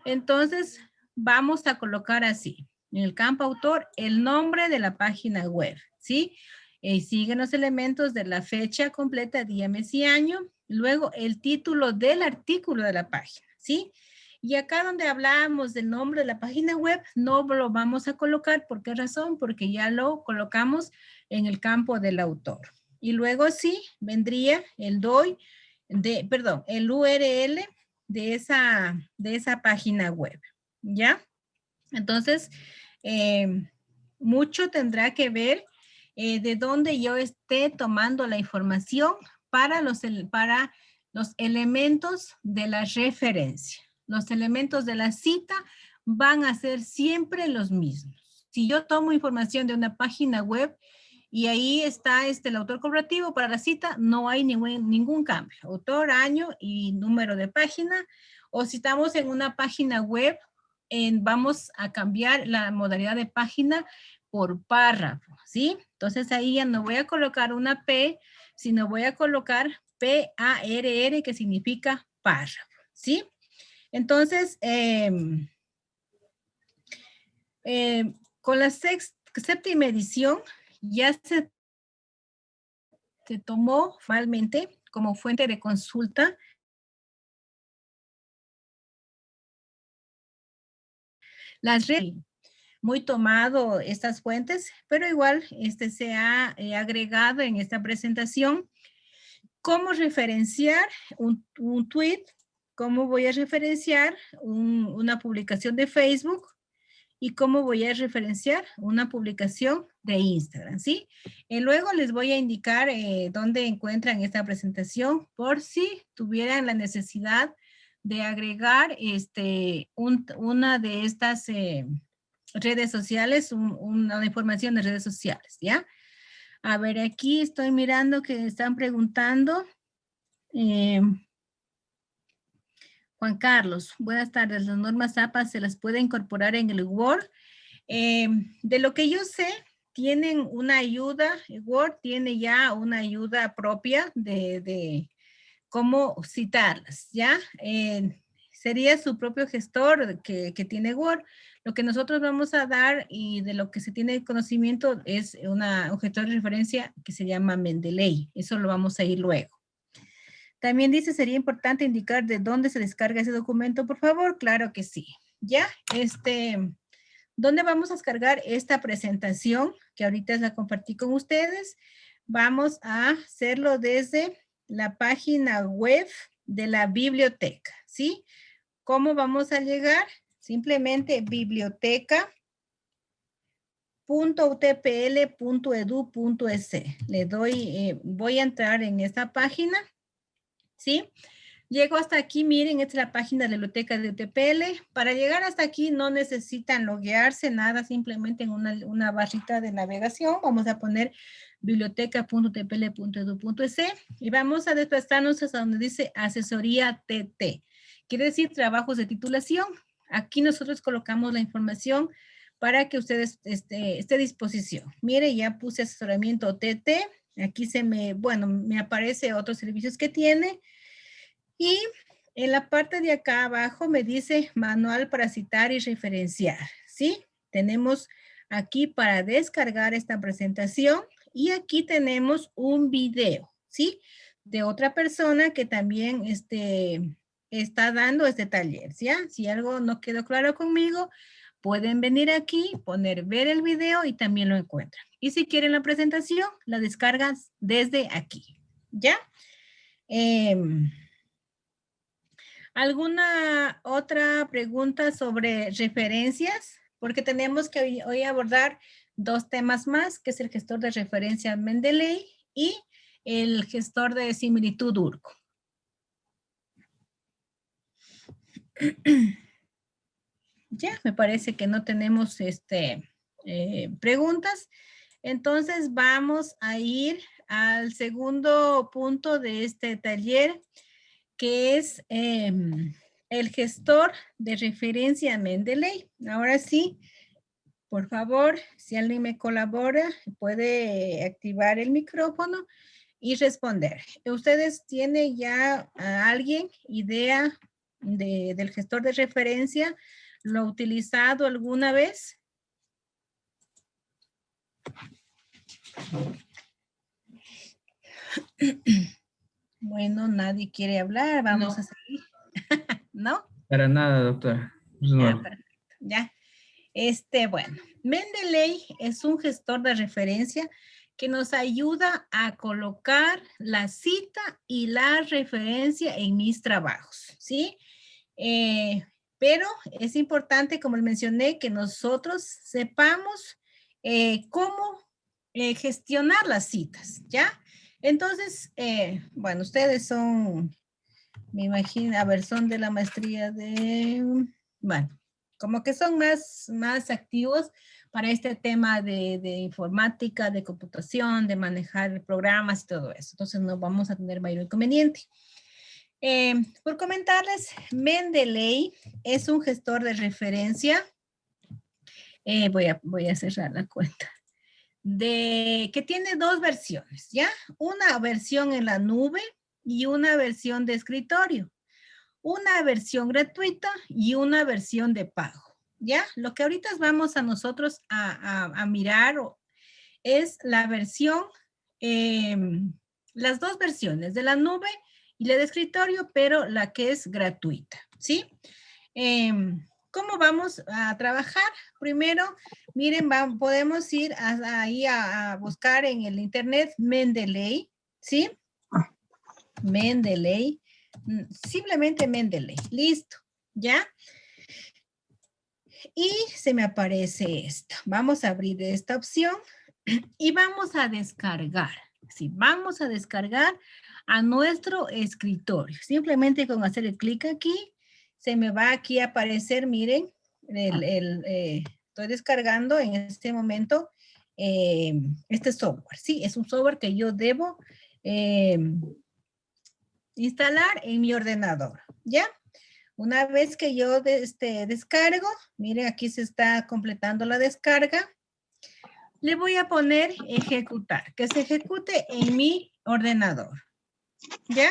entonces vamos a colocar así, en el campo autor, el nombre de la página web, ¿sí? Siguen los elementos de la fecha completa, día, mes y año, luego el título del artículo de la página, ¿sí? Y acá donde hablamos del nombre de la página web, no lo vamos a colocar. ¿Por qué razón? Porque ya lo colocamos en el campo del autor. Y luego sí, vendría el el URL de esa página web, ¿ya? Entonces, mucho tendrá que ver de dónde yo esté tomando la información para los elementos de la referencia. Los elementos de la cita van a ser siempre los mismos. Si yo tomo información de una página web y ahí está el autor corporativo para la cita, no hay ningún cambio. Autor, año y número de página. O si estamos en una página web, vamos a cambiar la modalidad de página por párrafo, ¿sí? Entonces ahí ya no voy a colocar una P, sino voy a colocar PARR, que significa párrafo, ¿sí? Entonces, con la séptima edición ya se tomó formalmente como fuente de consulta las redes. Muy tomado estas fuentes, pero igual se ha agregado en esta presentación cómo referenciar un tweet, cómo voy a referenciar una publicación de Facebook y cómo voy a referenciar una publicación de Instagram, ¿sí? Luego les voy a indicar dónde encuentran esta presentación por si tuvieran la necesidad de agregar una de estas redes sociales, una información de redes sociales, ¿ya? A ver, aquí estoy mirando que están preguntando. Juan Carlos, buenas tardes. Las normas APA se las puede incorporar en el Word. De lo que yo sé, tienen una ayuda, Word tiene ya una ayuda propia de cómo citarlas, ¿ya? Sería su propio gestor que tiene Word. Lo que nosotros vamos a dar y de lo que se tiene conocimiento es un gestor de referencia que se llama Mendeley. Eso lo vamos a ir luego. También dice, sería importante indicar de dónde se descarga ese documento, por favor. Claro que sí. ¿Ya? ¿Dónde vamos a descargar esta presentación? Que ahorita la compartí con ustedes. Vamos a hacerlo desde la página web de la biblioteca, ¿sí? ¿Cómo vamos a llegar? Simplemente biblioteca.utpl.edu.es. Le doy, voy a entrar en esta página, ¿sí? Llego hasta aquí, miren, esta es la página de la biblioteca de UTPL. Para llegar hasta aquí no necesitan loguearse, nada, simplemente en una barrita de navegación vamos a poner biblioteca.utpl.edu.es y vamos a desplazarnos hasta donde dice asesoría TT. Quiere decir trabajos de titulación. Aquí nosotros colocamos la información para que ustedes esté a disposición. Mire, ya puse asesoramiento TT. Aquí me aparece otros servicios que tiene. Y en la parte de acá abajo me dice manual para citar y referenciar, ¿sí? Tenemos aquí para descargar esta presentación y aquí tenemos un video, ¿sí? De otra persona que también está dando este taller, ¿sí? Si algo no quedó claro conmigo, pueden venir aquí, ver el video y también lo encuentran. Y si quieren la presentación, la descargas desde aquí, ¿ya? ¿Alguna otra pregunta sobre referencias? Porque tenemos que hoy abordar dos temas más, que es el gestor de referencia Mendeley y el gestor de similitud Urco. Ya, me parece que no tenemos preguntas. Entonces vamos a ir al segundo punto de este taller, que es el gestor de referencia Mendeley. Ahora sí, por favor, si alguien me colabora, puede activar el micrófono y responder. ¿Ustedes tienen ya a alguien idea del gestor de referencia? ¿Lo ha utilizado alguna vez? Bueno, nadie quiere hablar, vamos a seguir. ¿No? Para nada, doctora. Ya, perfecto. Ya. Bueno, Mendeley es un gestor de referencia que nos ayuda a colocar la cita y la referencia en mis trabajos, ¿sí? Pero es importante, como les mencioné, que nosotros sepamos cómo gestionar las citas, ¿ya? Entonces, bueno, ustedes son, me imagino, a ver, son de la maestría de, bueno, como que son más activos para este tema de informática, de computación, de manejar programas y todo eso. Entonces no vamos a tener mayor inconveniente. Por comentarles, Mendeley es un gestor de referencia. Voy a cerrar la cuenta. Que tiene dos versiones, ¿ya? Una versión en la nube y una versión de escritorio. Una versión gratuita y una versión de pago, ¿ya? Lo que ahorita vamos a nosotros a mirar es la versión, las dos versiones, de la nube y la de escritorio, pero la que es gratuita, ¿sí? ¿Cómo vamos a trabajar? Primero, miren, podemos ir ahí a buscar en el internet Mendeley, ¿sí? Mendeley. Simplemente Mendeley, listo, ¿ya? Y se me aparece esto. Vamos a abrir esta opción y vamos a descargar. Sí, vamos a descargar a nuestro escritorio. Simplemente con hacer el clic aquí, se me va aquí a aparecer, miren, estoy descargando en este momento este software. Sí, es un software que yo debo instalar en mi ordenador, ¿ya? Una vez que yo descargo, miren, aquí se está completando la descarga, le voy a poner ejecutar, que se ejecute en mi ordenador, ¿ya?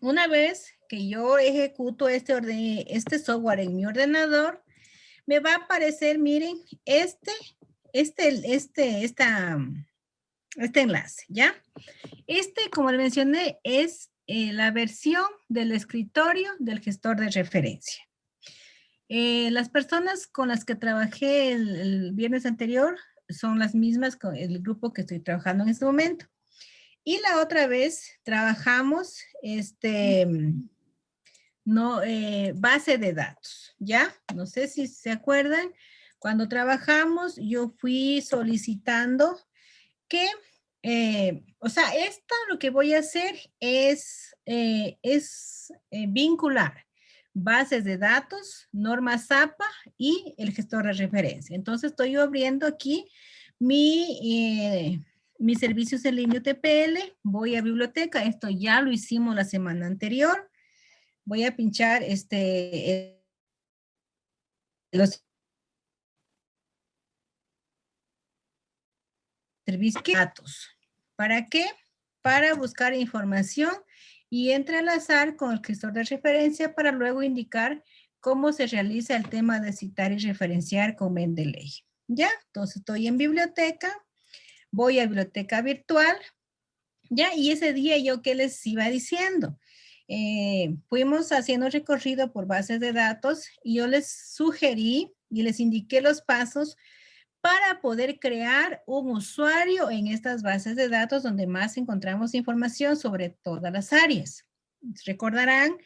Una vez que yo ejecuto este software en mi ordenador, me va a aparecer, miren, este enlace, ¿ya? Como le mencioné, es la versión del escritorio del gestor de referencia. Las personas con las que trabajé el viernes anterior son las mismas con el grupo que estoy trabajando en este momento. Y la otra vez trabajamos base de datos, ¿ya? No sé si se acuerdan. Cuando trabajamos, yo fui solicitando que, esto lo que voy a hacer es vincular bases de datos, norma ZAPA y el gestor de referencia. Entonces, estoy abriendo aquí mis servicios en línea UTPL, voy a biblioteca, esto ya lo hicimos la semana anterior. Voy a pinchar los servicios de datos. ¿Para qué? Para buscar información y entrelazar con el gestor de referencia para luego indicar cómo se realiza el tema de citar y referenciar con Mendeley. ¿Ya? Entonces estoy en biblioteca, voy a biblioteca virtual, ¿ya? Y ese día yo, ¿qué les iba diciendo? Fuimos haciendo recorrido por bases de datos y yo les sugerí y les indiqué los pasos para poder crear un usuario en estas bases de datos donde más encontramos información sobre todas las áreas. Recordarán,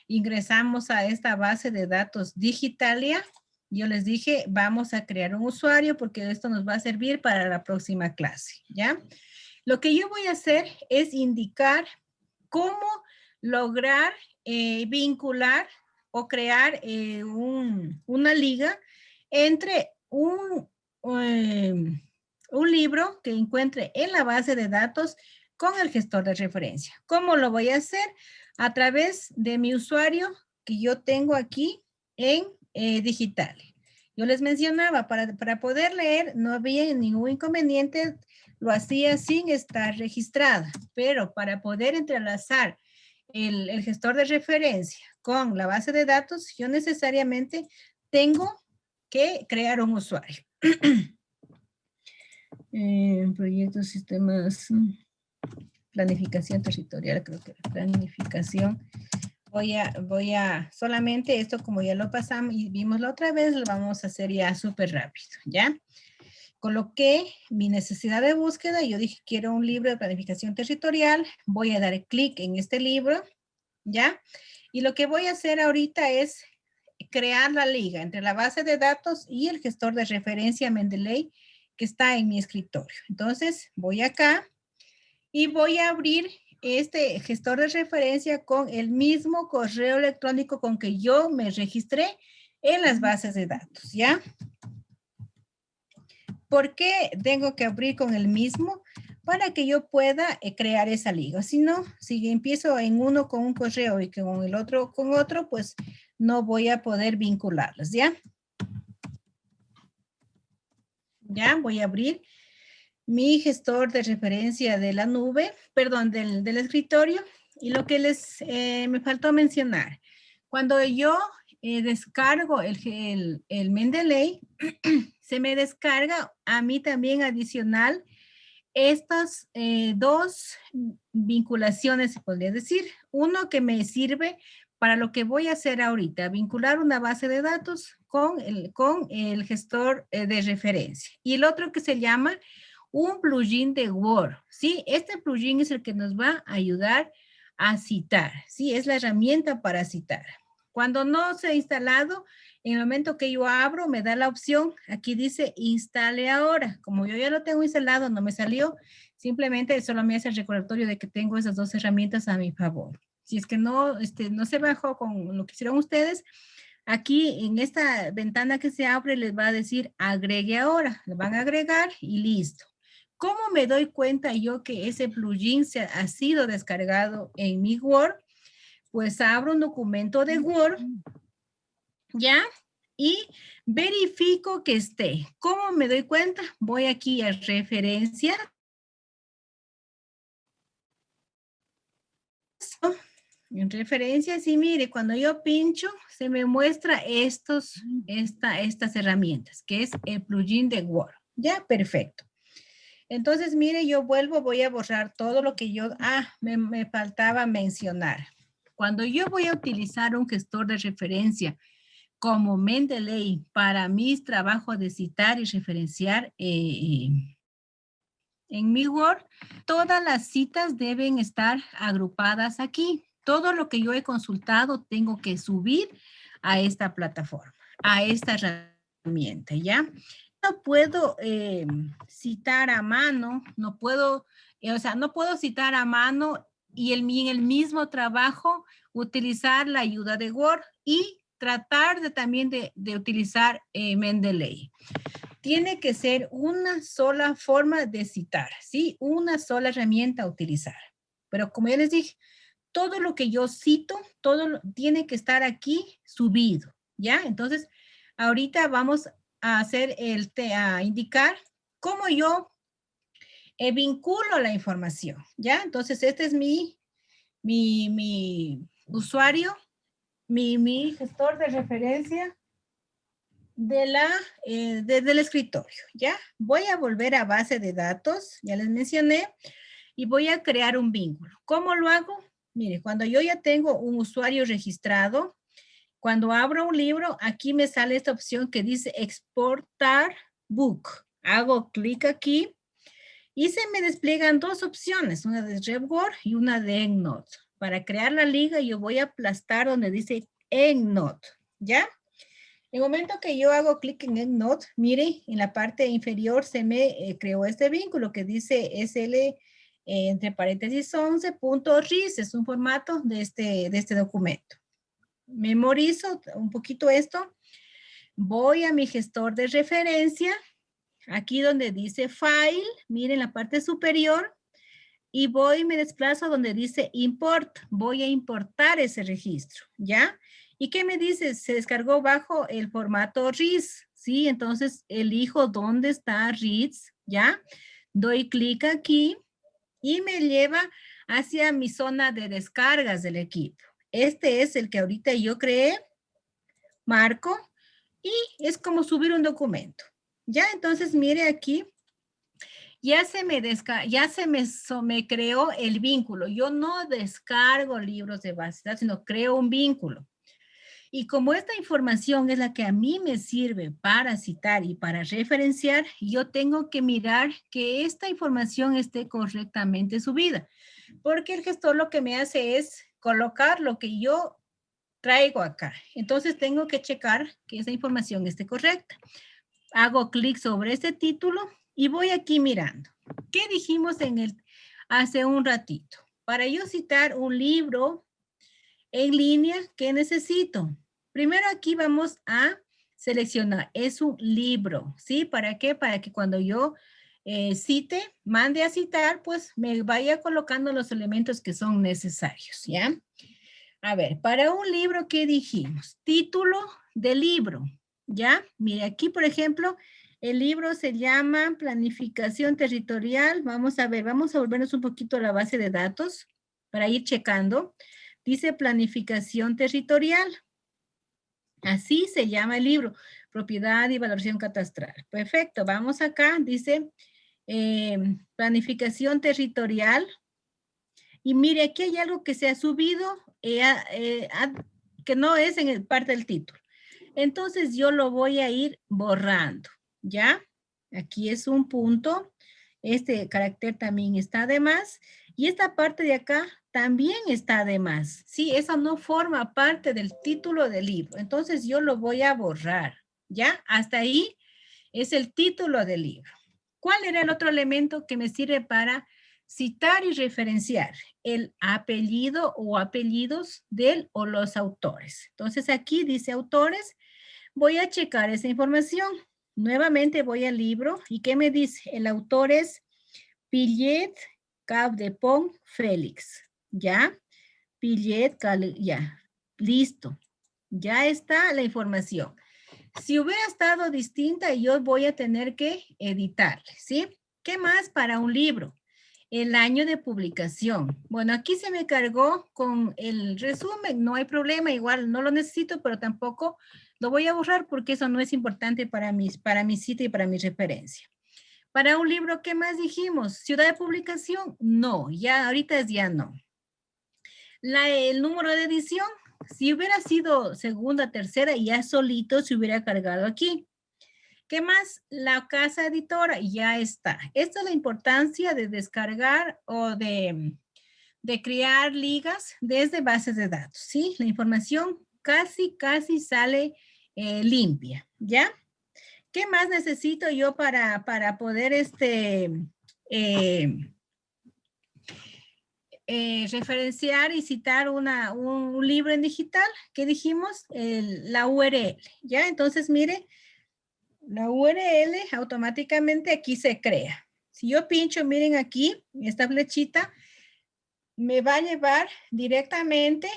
ingresamos a esta base de datos Digitalia. Yo les dije, vamos a crear un usuario porque esto nos va a servir para la próxima clase, ¿ya? Lo que yo voy a hacer es indicar cómo lograr vincular o crear una liga entre un libro que encuentre en la base de datos con el gestor de referencia. ¿Cómo lo voy a hacer? A través de mi usuario que yo tengo aquí en Digital. Yo les mencionaba, para poder leer no había ningún inconveniente, lo hacía sin estar registrada, pero para poder entrelazar el gestor de referencia con la base de datos, yo necesariamente tengo que crear un usuario. Proyectos, sistemas, planificación territorial, creo que planificación. Voy a, solamente esto como ya lo pasamos y vimos la otra vez, lo vamos a hacer ya súper rápido, ¿ya? Coloqué mi necesidad de búsqueda, yo dije quiero un libro de planificación territorial, voy a dar clic en este libro, ¿ya? Y lo que voy a hacer ahorita es crear la liga entre la base de datos y el gestor de referencia Mendeley que está en mi escritorio. Entonces voy acá y voy a abrir este gestor de referencia con el mismo correo electrónico con que yo me registré en las bases de datos, ¿ya? ¿Por qué tengo que abrir con el mismo? Para que yo pueda crear esa liga. Si no, si empiezo en uno con un correo y con el otro con otro, pues no voy a poder vincularlas, ¿ya? Ya, voy a abrir mi gestor de referencia de la nube, perdón, del escritorio. Y lo que me faltó mencionar, cuando yo descargo el Mendeley, se me descarga a mí también adicional estas dos vinculaciones, se podría decir. Uno que me sirve para lo que voy a hacer ahorita, vincular una base de datos con el gestor de referencia. Y el otro que se llama un plugin de Word, ¿sí? Este plugin es el que nos va a ayudar a citar, ¿sí? Es la herramienta para citar. Cuando no se ha instalado, en el momento que yo abro, me da la opción, aquí dice instale ahora. Como yo ya lo tengo instalado, no me salió, simplemente solo me hace el recordatorio de que tengo esas dos herramientas a mi favor. Si es que no, no se bajó con lo que hicieron ustedes, aquí en esta ventana que se abre les va a decir agregue ahora. Le van a agregar y listo. ¿Cómo me doy cuenta yo que ese plugin ha sido descargado en mi Word? Pues abro un documento de Word, ¿ya? Y verifico que esté. ¿Cómo me doy cuenta? Voy aquí a referencia. En referencias y mire, cuando yo pincho, se me muestra estas herramientas, que es el plugin de Word. Ya, perfecto. Entonces, mire, yo vuelvo, voy a borrar todo lo que yo, me faltaba mencionar. Cuando yo voy a utilizar un gestor de referencia como Mendeley para mis trabajos de citar y referenciar en mi Word, todas las citas deben estar agrupadas aquí. Todo lo que yo he consultado tengo que subir a esta plataforma, a esta herramienta, ¿ya? No puedo citar a mano, no puedo citar a mano y en el mismo trabajo utilizar la ayuda de Word y tratar también de utilizar Mendeley. Tiene que ser una sola forma de citar, ¿sí? Una sola herramienta a utilizar. Pero como ya les dije, todo lo que yo cito, tiene que estar aquí subido, ¿ya? Entonces, ahorita vamos a hacer a indicar cómo yo vinculo la información, ¿ya? Entonces, este es mi usuario, mi gestor de referencia desde el escritorio, ¿ya? Voy a volver a base de datos, ya les mencioné, y voy a crear un vínculo. ¿Cómo lo hago? Mire, cuando yo ya tengo un usuario registrado, cuando abro un libro, aquí me sale esta opción que dice exportar book. Hago clic aquí y se me despliegan dos opciones, una de RevWord y una de EndNote. Para crear la liga, yo voy a aplastar donde dice EndNote, ¿ya? En el momento que yo hago clic en EndNote, mire, en la parte inferior se me creó este vínculo que dice SL entre paréntesis 11.ris, es un formato de este documento. Memorizo un poquito esto, voy a mi gestor de referencia, aquí donde dice File, miren la parte superior, y me desplazo donde dice Import, voy a importar ese registro, ¿ya? ¿Y qué me dice? Se descargó bajo el formato RIS, ¿sí? Entonces elijo dónde está RIS, ¿ya? Doy clic aquí y me lleva hacia mi zona de descargas del equipo. Este es el que ahorita yo creé, marco, y es como subir un documento. Ya, entonces mire aquí, ya se me creó el vínculo. Yo no descargo libros de base de datos, sino creo un vínculo. Y como esta información es la que a mí me sirve para citar y para referenciar, yo tengo que mirar que esta información esté correctamente subida. Porque el gestor lo que me hace es colocar lo que yo traigo acá. Entonces tengo que checar que esa información esté correcta. Hago clic sobre este título y voy aquí mirando. ¿Qué dijimos hace un ratito? Para yo citar un libro en línea, ¿qué necesito? Primero aquí vamos a seleccionar, es un libro, ¿sí? ¿Para qué? Para que cuando yo mande a citar, pues me vaya colocando los elementos que son necesarios, ¿ya? A ver, para un libro, ¿qué dijimos? Título del libro, ¿ya? Mire, aquí, por ejemplo, el libro se llama Planificación Territorial. Vamos a ver, vamos a volvernos un poquito a la base de datos para ir checando. Dice Planificación Territorial. Así se llama el libro, Propiedad y Valoración Catastral. Perfecto, vamos acá, dice Planificación Territorial. Y mire, aquí hay algo que se ha subido, que no es en parte del título. Entonces yo lo voy a ir borrando, ¿ya? Aquí es un punto, este carácter también está de más, y esta parte de acá también está de más. Sí, eso no forma parte del título del libro, entonces yo lo voy a borrar, ¿ya? Hasta ahí es el título del libro. ¿Cuál era el otro elemento que me sirve para citar y referenciar el apellido o apellidos del o los autores. Entonces aquí dice autores, voy a checar esa información. Nuevamente voy al libro y ¿qué me dice? El autor es Pillet Capdepont Félix. ¿Ya? Pillet, ya. Listo. Ya está la información. Si hubiera estado distinta, yo voy a tener que editarle, ¿sí? ¿Qué más para un libro? El año de publicación. Bueno, aquí se me cargó con el resumen, no hay problema, igual no lo necesito, pero tampoco lo voy a borrar porque eso no es importante para mi cita y para mi referencia. Para un libro, ¿qué más dijimos? ¿Ciudad de publicación? No, ya ahorita es ya no. El número de edición, si hubiera sido segunda, tercera, ya solito se hubiera cargado aquí. ¿Qué más? La casa editora ya está. Esta es la importancia de descargar o de crear ligas desde bases de datos, ¿sí? La información casi sale limpia, ¿ya? ¿Qué más necesito yo para poder referenciar y citar un libro en digital? ¿Qué dijimos? La URL, ¿ya? Entonces, mire, la URL automáticamente aquí se crea. Si yo pincho, miren aquí, esta flechita, me va a llevar directamente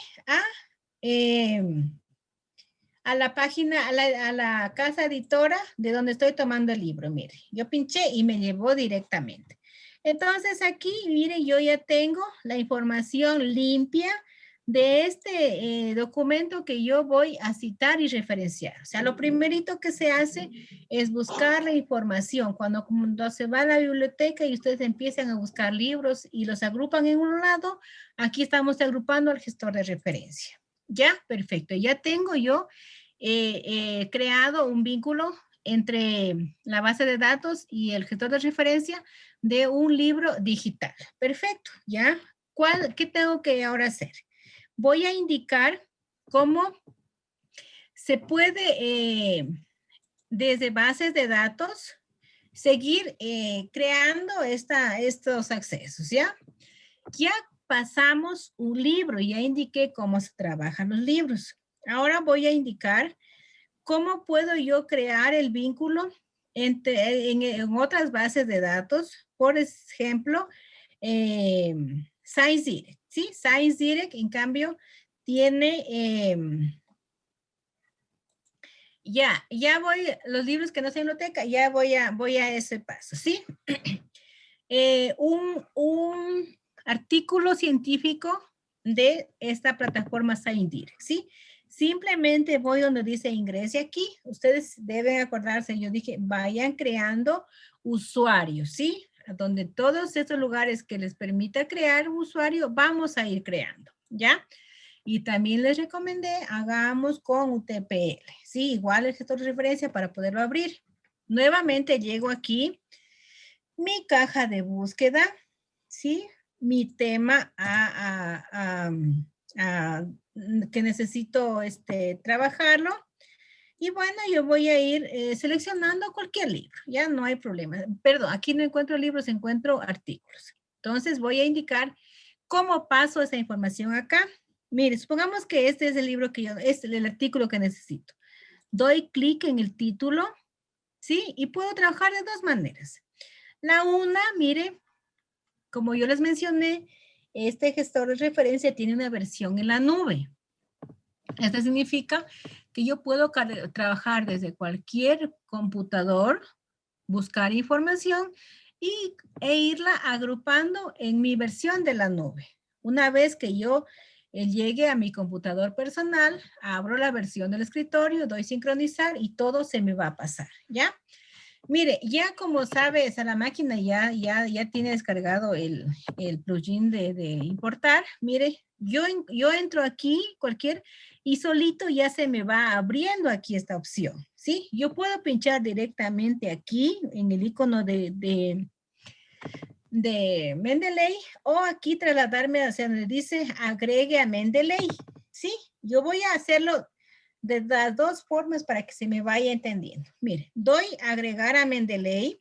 a la página, a la casa editora de donde estoy tomando el libro. Mire, yo pinché y me llevó directamente. Entonces aquí, mire, yo ya tengo la información limpia de este documento que yo voy a citar y referenciar. O sea, lo primerito que se hace es buscar la información. Cuando se va a la biblioteca y ustedes empiezan a buscar libros y los agrupan en un lado, aquí estamos agrupando al gestor de referencia. Ya, perfecto. Ya tengo yo creado un vínculo entre la base de datos y el gestor de referencia de un libro digital. Perfecto, ¿ya? ¿Qué tengo que ahora hacer? Voy a indicar cómo se puede, desde bases de datos, seguir creando estos accesos, ¿ya? Ya pasamos un libro, ya indiqué cómo se trabajan los libros. Ahora voy a indicar cómo puedo yo crear el vínculo en otras bases de datos. Por ejemplo, ScienceDirect, ¿sí? ScienceDirect, en cambio, tiene... ya voy, los libros que no son biblioteca, ya voy a ese paso, ¿sí? Un artículo científico de esta plataforma ScienceDirect, ¿sí? Simplemente voy donde dice ingrese aquí. Ustedes deben acordarse, yo dije, vayan creando usuarios, ¿sí? Donde todos estos lugares que les permita crear un usuario, vamos a ir creando, ¿ya? Y también les recomendé, hagamos con UTPL, ¿sí? Igual el gestor de referencia para poderlo abrir. Nuevamente llego aquí, mi caja de búsqueda, ¿sí? Mi tema que necesito trabajarlo. Y bueno, yo voy a ir seleccionando cualquier libro, ya no hay problema. Perdón, aquí no encuentro libros, encuentro artículos. Entonces voy a indicar cómo paso esa información acá. Mire, supongamos que este es el libro que este es el artículo que necesito. Doy clic en el título, ¿sí? Y puedo trabajar de dos maneras. La una, mire, como yo les mencioné, este gestor de referencia tiene una versión en la nube. Esto significa que yo puedo trabajar desde cualquier computador, buscar información e irla agrupando en mi versión de la nube. Una vez que yo llegue a mi computador personal, abro la versión del escritorio, doy sincronizar y todo se me va a pasar, ¿ya? Mire, ya como sabes, a la máquina ya tiene descargado el plugin de importar. Mire, yo entro aquí, y solito ya se me va abriendo aquí esta opción, ¿sí? Yo puedo pinchar directamente aquí en el icono de Mendeley o aquí trasladarme hacia donde dice agregue a Mendeley, ¿sí? Yo voy a hacerlo de las dos formas para que se me vaya entendiendo. Mire, doy agregar a Mendeley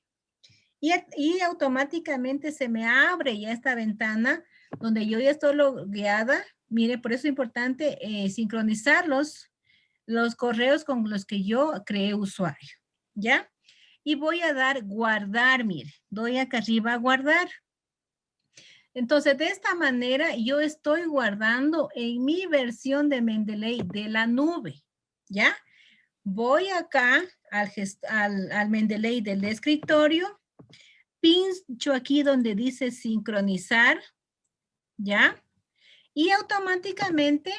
Y automáticamente se me abre ya esta ventana donde yo ya estoy logueada. Mire, por eso es importante sincronizar los correos con los que yo creé usuario, ¿ya? Y voy a dar guardar, mire, doy acá arriba a guardar. Entonces, de esta manera, yo estoy guardando en mi versión de Mendeley de la nube, ¿ya? Voy acá al Mendeley del escritorio, pincho aquí donde dice sincronizar, ¿ya? Y automáticamente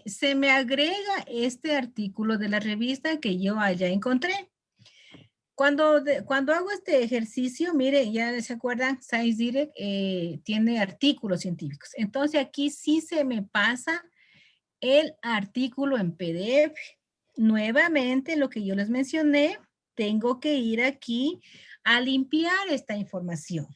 se me agrega este artículo de la revista que yo allá encontré. Cuando hago este ejercicio, mire, ya se acuerdan, Science Direct tiene artículos científicos. Entonces aquí sí se me pasa el artículo en PDF. Nuevamente, lo que yo les mencioné, tengo que ir aquí a limpiar esta información.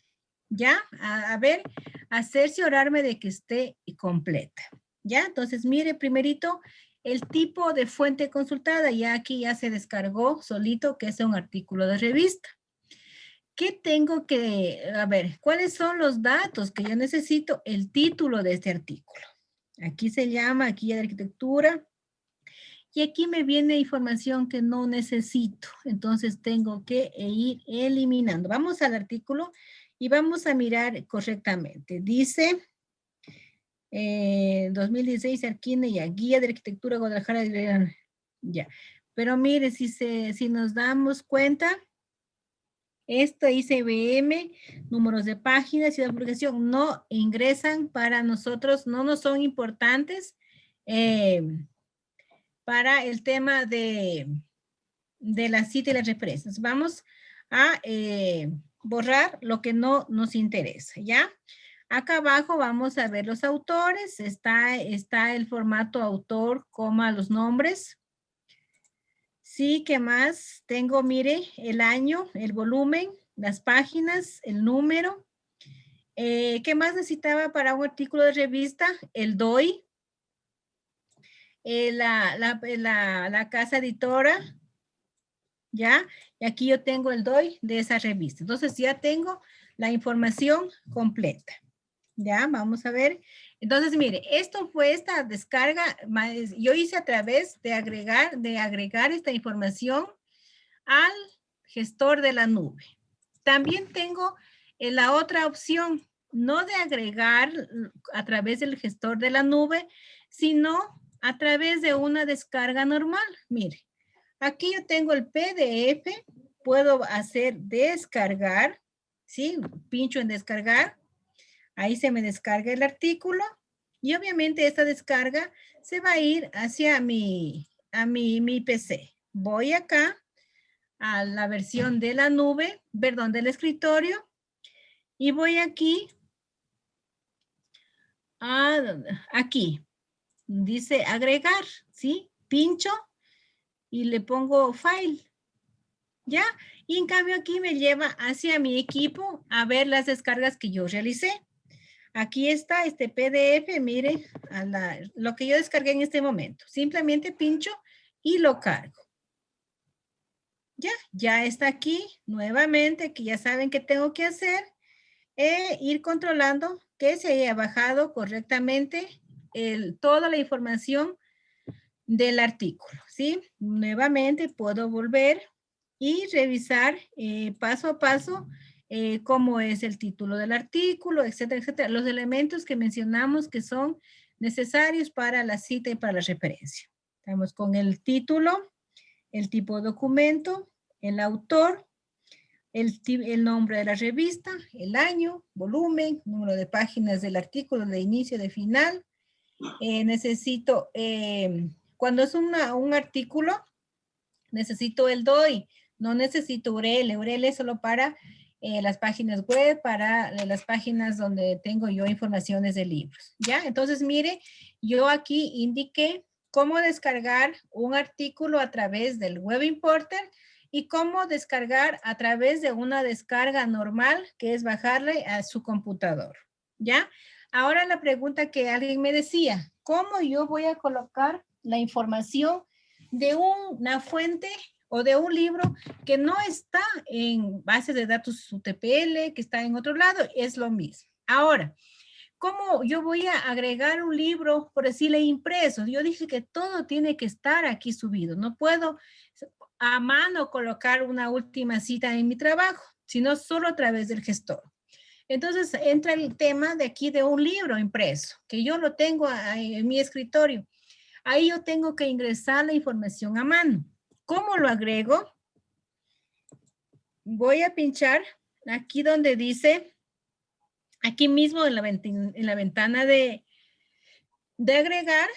¿Ya? A ver, a cerciorarme de que esté completa. ¿Ya? Entonces, mire, primerito, el tipo de fuente consultada. Ya aquí ya se descargó solito, que es un artículo de revista. ¿Qué tengo que, a ver, cuáles son los datos que yo necesito? El título de este artículo. Aquí se llama Guía de Arquitectura. Y aquí me viene información que no necesito. Entonces, tengo que ir eliminando. Vamos al artículo y vamos a mirar correctamente. Dice 2016 Arquine ya, Guía de Arquitectura Guadalajara. Ya. Pero mire, si nos damos cuenta, esto ICBM, números de páginas y de publicación no ingresan para nosotros, no nos son importantes para el tema de la cita y las referencias. Vamos a borrar lo que no nos interesa, ¿ya? Acá abajo vamos a ver los autores. Está el formato autor, coma, los nombres. Sí, ¿qué más? Tengo, mire, el año, el volumen, las páginas, el número. ¿Qué más necesitaba para un artículo de revista? El DOI. La casa editora. ¿Ya? Y aquí yo tengo el DOI de esa revista. Entonces ya tengo la información completa. ¿Ya? Vamos a ver. Entonces, mire, esto fue esta descarga. Yo hice a través de agregar esta información al gestor de la nube. También tengo la otra opción, no de agregar a través del gestor de la nube, sino a través de una descarga normal. Mire. Aquí yo tengo el PDF, puedo hacer descargar, ¿sí? Pincho en descargar, ahí se me descarga el artículo y obviamente esta descarga se va a ir hacia mi PC. Voy acá a la versión de la nube, perdón, del escritorio y voy aquí, aquí, dice agregar, ¿sí? Pincho y le pongo file, ¿ya? Y en cambio aquí me lleva hacia mi equipo a ver las descargas que yo realicé. Aquí está este PDF, mire, lo que yo descargué en este momento. Simplemente pincho y lo cargo. Ya está aquí nuevamente, que ya saben que tengo que hacer, ir controlando que se haya bajado correctamente toda la información del artículo, ¿sí? Nuevamente puedo volver y revisar paso a paso cómo es el título del artículo, etcétera, etcétera. Los elementos que mencionamos que son necesarios para la cita y para la referencia. Estamos con el título, el tipo de documento, el autor, el nombre de la revista, el año, volumen, número de páginas del artículo, de inicio, de final. Necesito... cuando es un artículo, necesito el DOI, no necesito URL. URL es solo para las páginas web, para las páginas donde tengo yo informaciones de libros, ¿ya? Entonces, mire, yo aquí indiqué cómo descargar un artículo a través del Web Importer y cómo descargar a través de una descarga normal, que es bajarle a su computador, ¿ya? Ahora la pregunta que alguien me decía, ¿cómo yo voy a colocar la información de una fuente o de un libro que no está en base de datos UTPL, que está en otro lado, es lo mismo. Ahora, ¿cómo yo voy a agregar un libro, por decirle impreso? Yo dije que todo tiene que estar aquí subido. No puedo a mano colocar una última cita en mi trabajo, sino solo a través del gestor. Entonces entra el tema de aquí de un libro impreso, que yo lo tengo en mi escritorio. Ahí yo tengo que ingresar la información a mano. ¿Cómo lo agrego? Voy a pinchar aquí donde dice, aquí mismo en la ventana de agregar,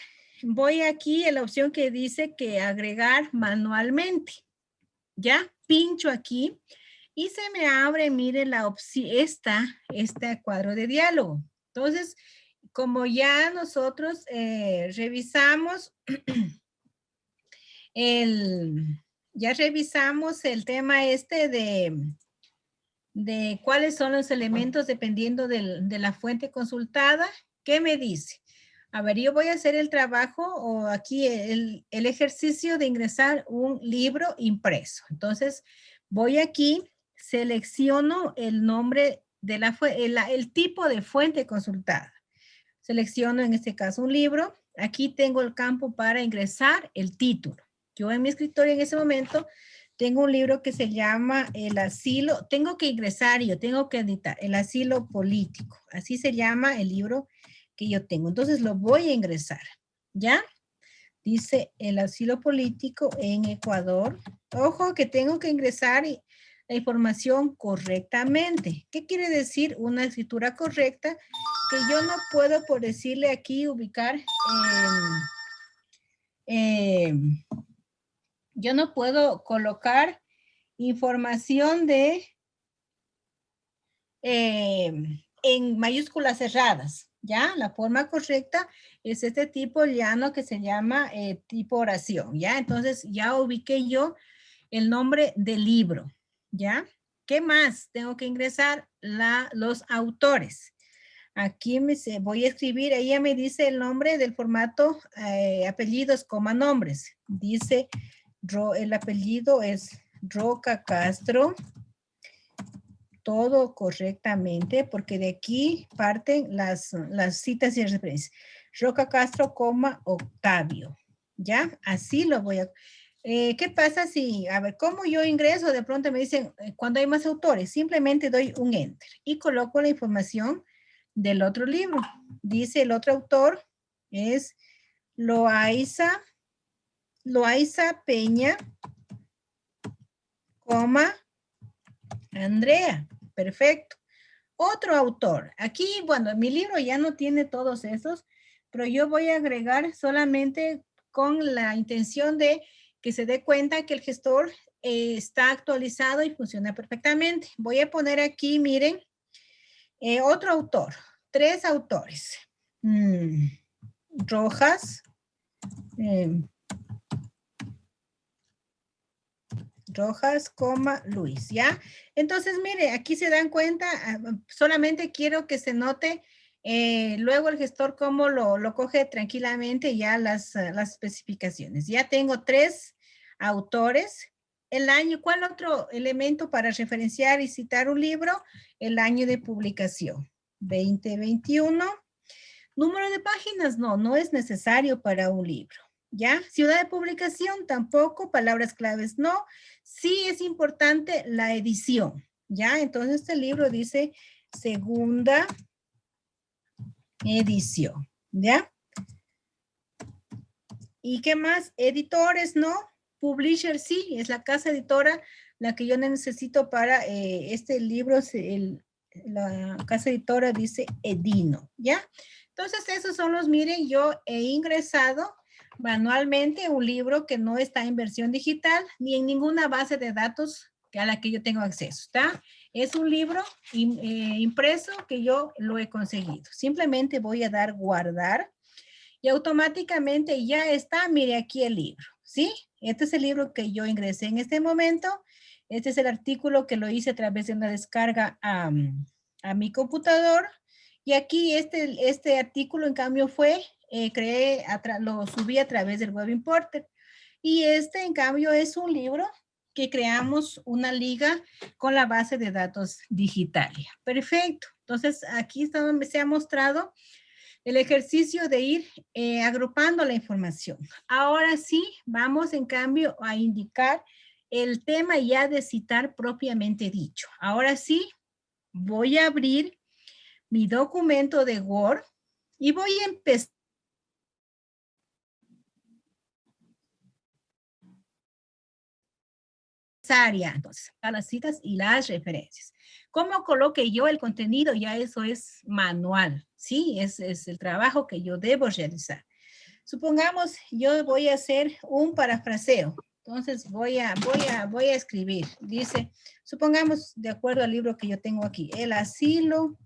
voy aquí en la opción que dice que agregar manualmente. Ya pincho aquí y se me abre, mire la opción, este cuadro de diálogo. Entonces, como ya nosotros revisamos ya revisamos el tema de cuáles son los elementos dependiendo de la fuente consultada. ¿Qué me dice? A ver, yo voy a hacer el trabajo o aquí el ejercicio de ingresar un libro impreso. Entonces, voy aquí, selecciono el nombre de el tipo de fuente consultada. Selecciono en este caso un libro. Aquí tengo el campo para ingresar el título. Yo en mi escritorio en ese momento tengo un libro que se llama El asilo. Tengo que ingresar y yo tengo que editar El asilo político. Así se llama el libro que yo tengo. Entonces lo voy a ingresar. ¿Ya? Dice El asilo político en Ecuador. Ojo que tengo que ingresar la información correctamente. ¿Qué quiere decir una escritura correcta? Que yo no puedo, por decirle aquí, ubicar, yo no puedo colocar información en mayúsculas cerradas, ¿ya? La forma correcta es este tipo llano que se llama tipo oración, ¿ya? Entonces ya ubiqué yo el nombre del libro, ¿ya? ¿Qué más? Tengo que ingresar los autores. Aquí voy a escribir, ella me dice el nombre del formato apellidos, coma nombres. Dice, el apellido es Roca Castro. Todo correctamente, porque de aquí parten las citas y referencias. Roca Castro, coma Octavio. ¿Ya? Así lo voy a... ¿Qué pasa si, a ver, cómo yo ingreso? De pronto me dicen, cuando hay más autores, simplemente doy un enter y coloco la información del otro libro. Dice el otro autor es Loaiza Peña, coma, Andrea. Perfecto. Otro autor. Aquí, bueno, mi libro ya no tiene todos esos, pero yo voy a agregar solamente con la intención de que se dé cuenta que el gestor está actualizado y funciona perfectamente. Voy a poner aquí, miren, otro autor. 3 autores. Rojas. Rojas, coma, Luis, ¿ya? Entonces, mire, aquí se dan cuenta, solamente quiero que se note luego el gestor cómo lo coge tranquilamente ya las especificaciones. Ya tengo 3 autores. El año, ¿cuál otro elemento para referenciar y citar un libro? El año de publicación, 2021. Número de páginas, no es necesario para un libro. ¿Ya? Ciudad de publicación tampoco, palabras claves no. Sí es importante la edición, ¿ya? Entonces este libro dice segunda edición, ¿ya? ¿Y qué más? Editores, ¿no? Publisher, sí, es la casa editora la que yo necesito para este libro, la casa editora dice Edino, ¿ya? Entonces esos son los, miren, yo he ingresado manualmente un libro que no está en versión digital ni en ninguna base de datos a la que yo tengo acceso, ¿está? Es un libro impreso que yo lo he conseguido. Simplemente voy a dar guardar y automáticamente ya está, mire aquí el libro, ¿sí? Este es el libro que yo ingresé en este momento. Este es el artículo que lo hice a través de una descarga a mi computador. Y aquí este artículo, en cambio, fue lo subí a través del Web Importer. Y este, en cambio, es un libro que creamos una liga con la base de datos digital. Perfecto. Entonces, aquí está donde se ha mostrado el ejercicio de ir agrupando la información. Ahora sí, vamos en cambio a indicar el tema ya de citar propiamente dicho. Ahora sí, voy a abrir mi documento de Word y voy a empezar entonces, a las citas y las referencias. ¿Cómo coloque yo el contenido? Ya eso es manual, ¿sí? Es el trabajo que yo debo realizar. Supongamos, yo voy a hacer un parafraseo. Entonces, voy a escribir. Dice, supongamos, de acuerdo al libro que yo tengo aquí, el asilo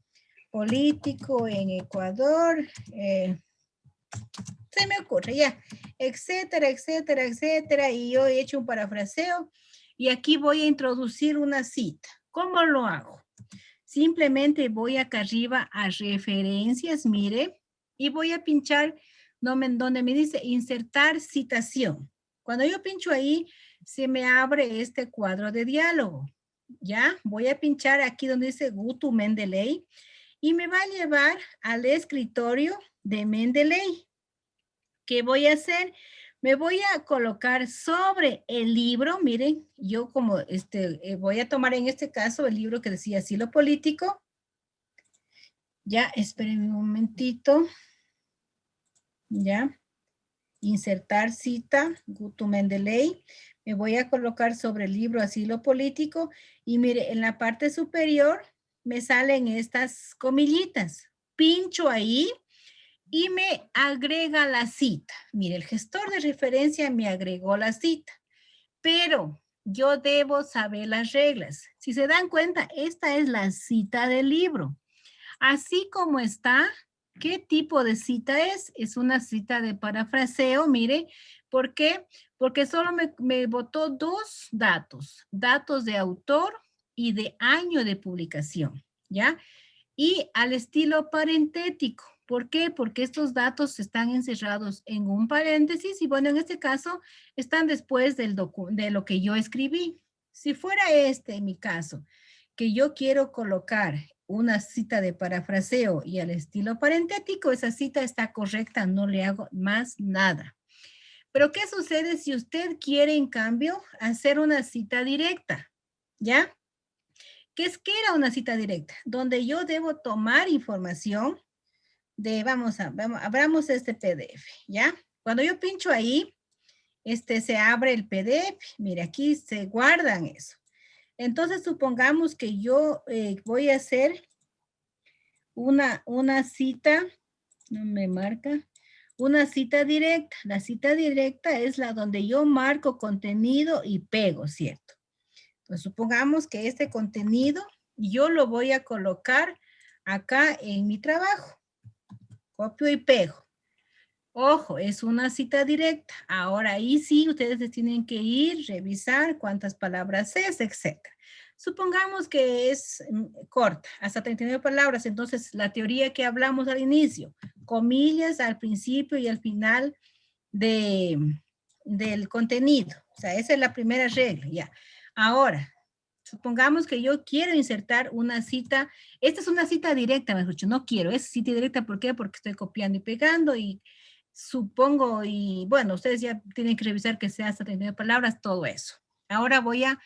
político en Ecuador, se me ocurre, ya, etcétera, etcétera, etcétera, y yo he hecho un parafraseo, y aquí voy a introducir una cita. ¿Cómo lo hago? Simplemente voy acá arriba a referencias, mire, y voy a pinchar donde me dice insertar citación. Cuando yo pincho ahí, se me abre este cuadro de diálogo. ¿Ya? Voy a pinchar aquí donde dice Guto Mendeley y me va a llevar al escritorio de Mendeley. ¿Qué voy a hacer? Me voy a colocar sobre el libro, miren, yo como voy a tomar en este caso el libro que decía Asilo Político. Ya, espérenme un momentito. Ya, insertar cita, Guto Mendeley. Me voy a colocar sobre el libro Asilo Político y mire, en la parte superior me salen estas comillitas. Pincho ahí y me agrega la cita. Mire, el gestor de referencia me agregó la cita, pero yo debo saber las reglas. Si se dan cuenta, esta es la cita del libro. Así como está, ¿qué tipo de cita es? Es una cita de parafraseo, mire. ¿Por qué? Porque solo me botó dos datos. Datos de autor y de año de publicación, ¿ya? Y al estilo parentético. ¿Por qué? Porque estos datos están encerrados en un paréntesis y bueno, en este caso están después de lo que yo escribí. Si fuera en mi caso, que yo quiero colocar una cita de parafraseo y al estilo parentético, esa cita está correcta, no le hago más nada. Pero ¿qué sucede si usted quiere, en cambio, hacer una cita directa? ¿Ya? ¿Qué era una cita directa? Donde yo debo tomar información de, abramos este PDF, ¿ya? Cuando yo pincho ahí, se abre el PDF, mire, aquí se guardan eso. Entonces, supongamos que yo voy a hacer una cita, no me marca, una cita directa. La cita directa es la donde yo marco contenido y pego, ¿cierto? Pues supongamos que este contenido yo lo voy a colocar acá en mi trabajo. Copio y pego. Ojo, es una cita directa. Ahora ahí sí, ustedes tienen que ir, revisar cuántas palabras es, etc. Supongamos que es corta, hasta 39 palabras. Entonces, la teoría que hablamos al inicio, comillas al principio y al final del contenido. O sea, esa es la primera regla, ya. Ahora, supongamos que yo quiero insertar una cita. Esta es una cita directa, mejor dicho, no quiero. Es cita directa, ¿por qué? Porque estoy copiando y pegando y supongo, y bueno, ustedes ya tienen que revisar que sea hasta 39 palabras, todo eso. Ahora voy a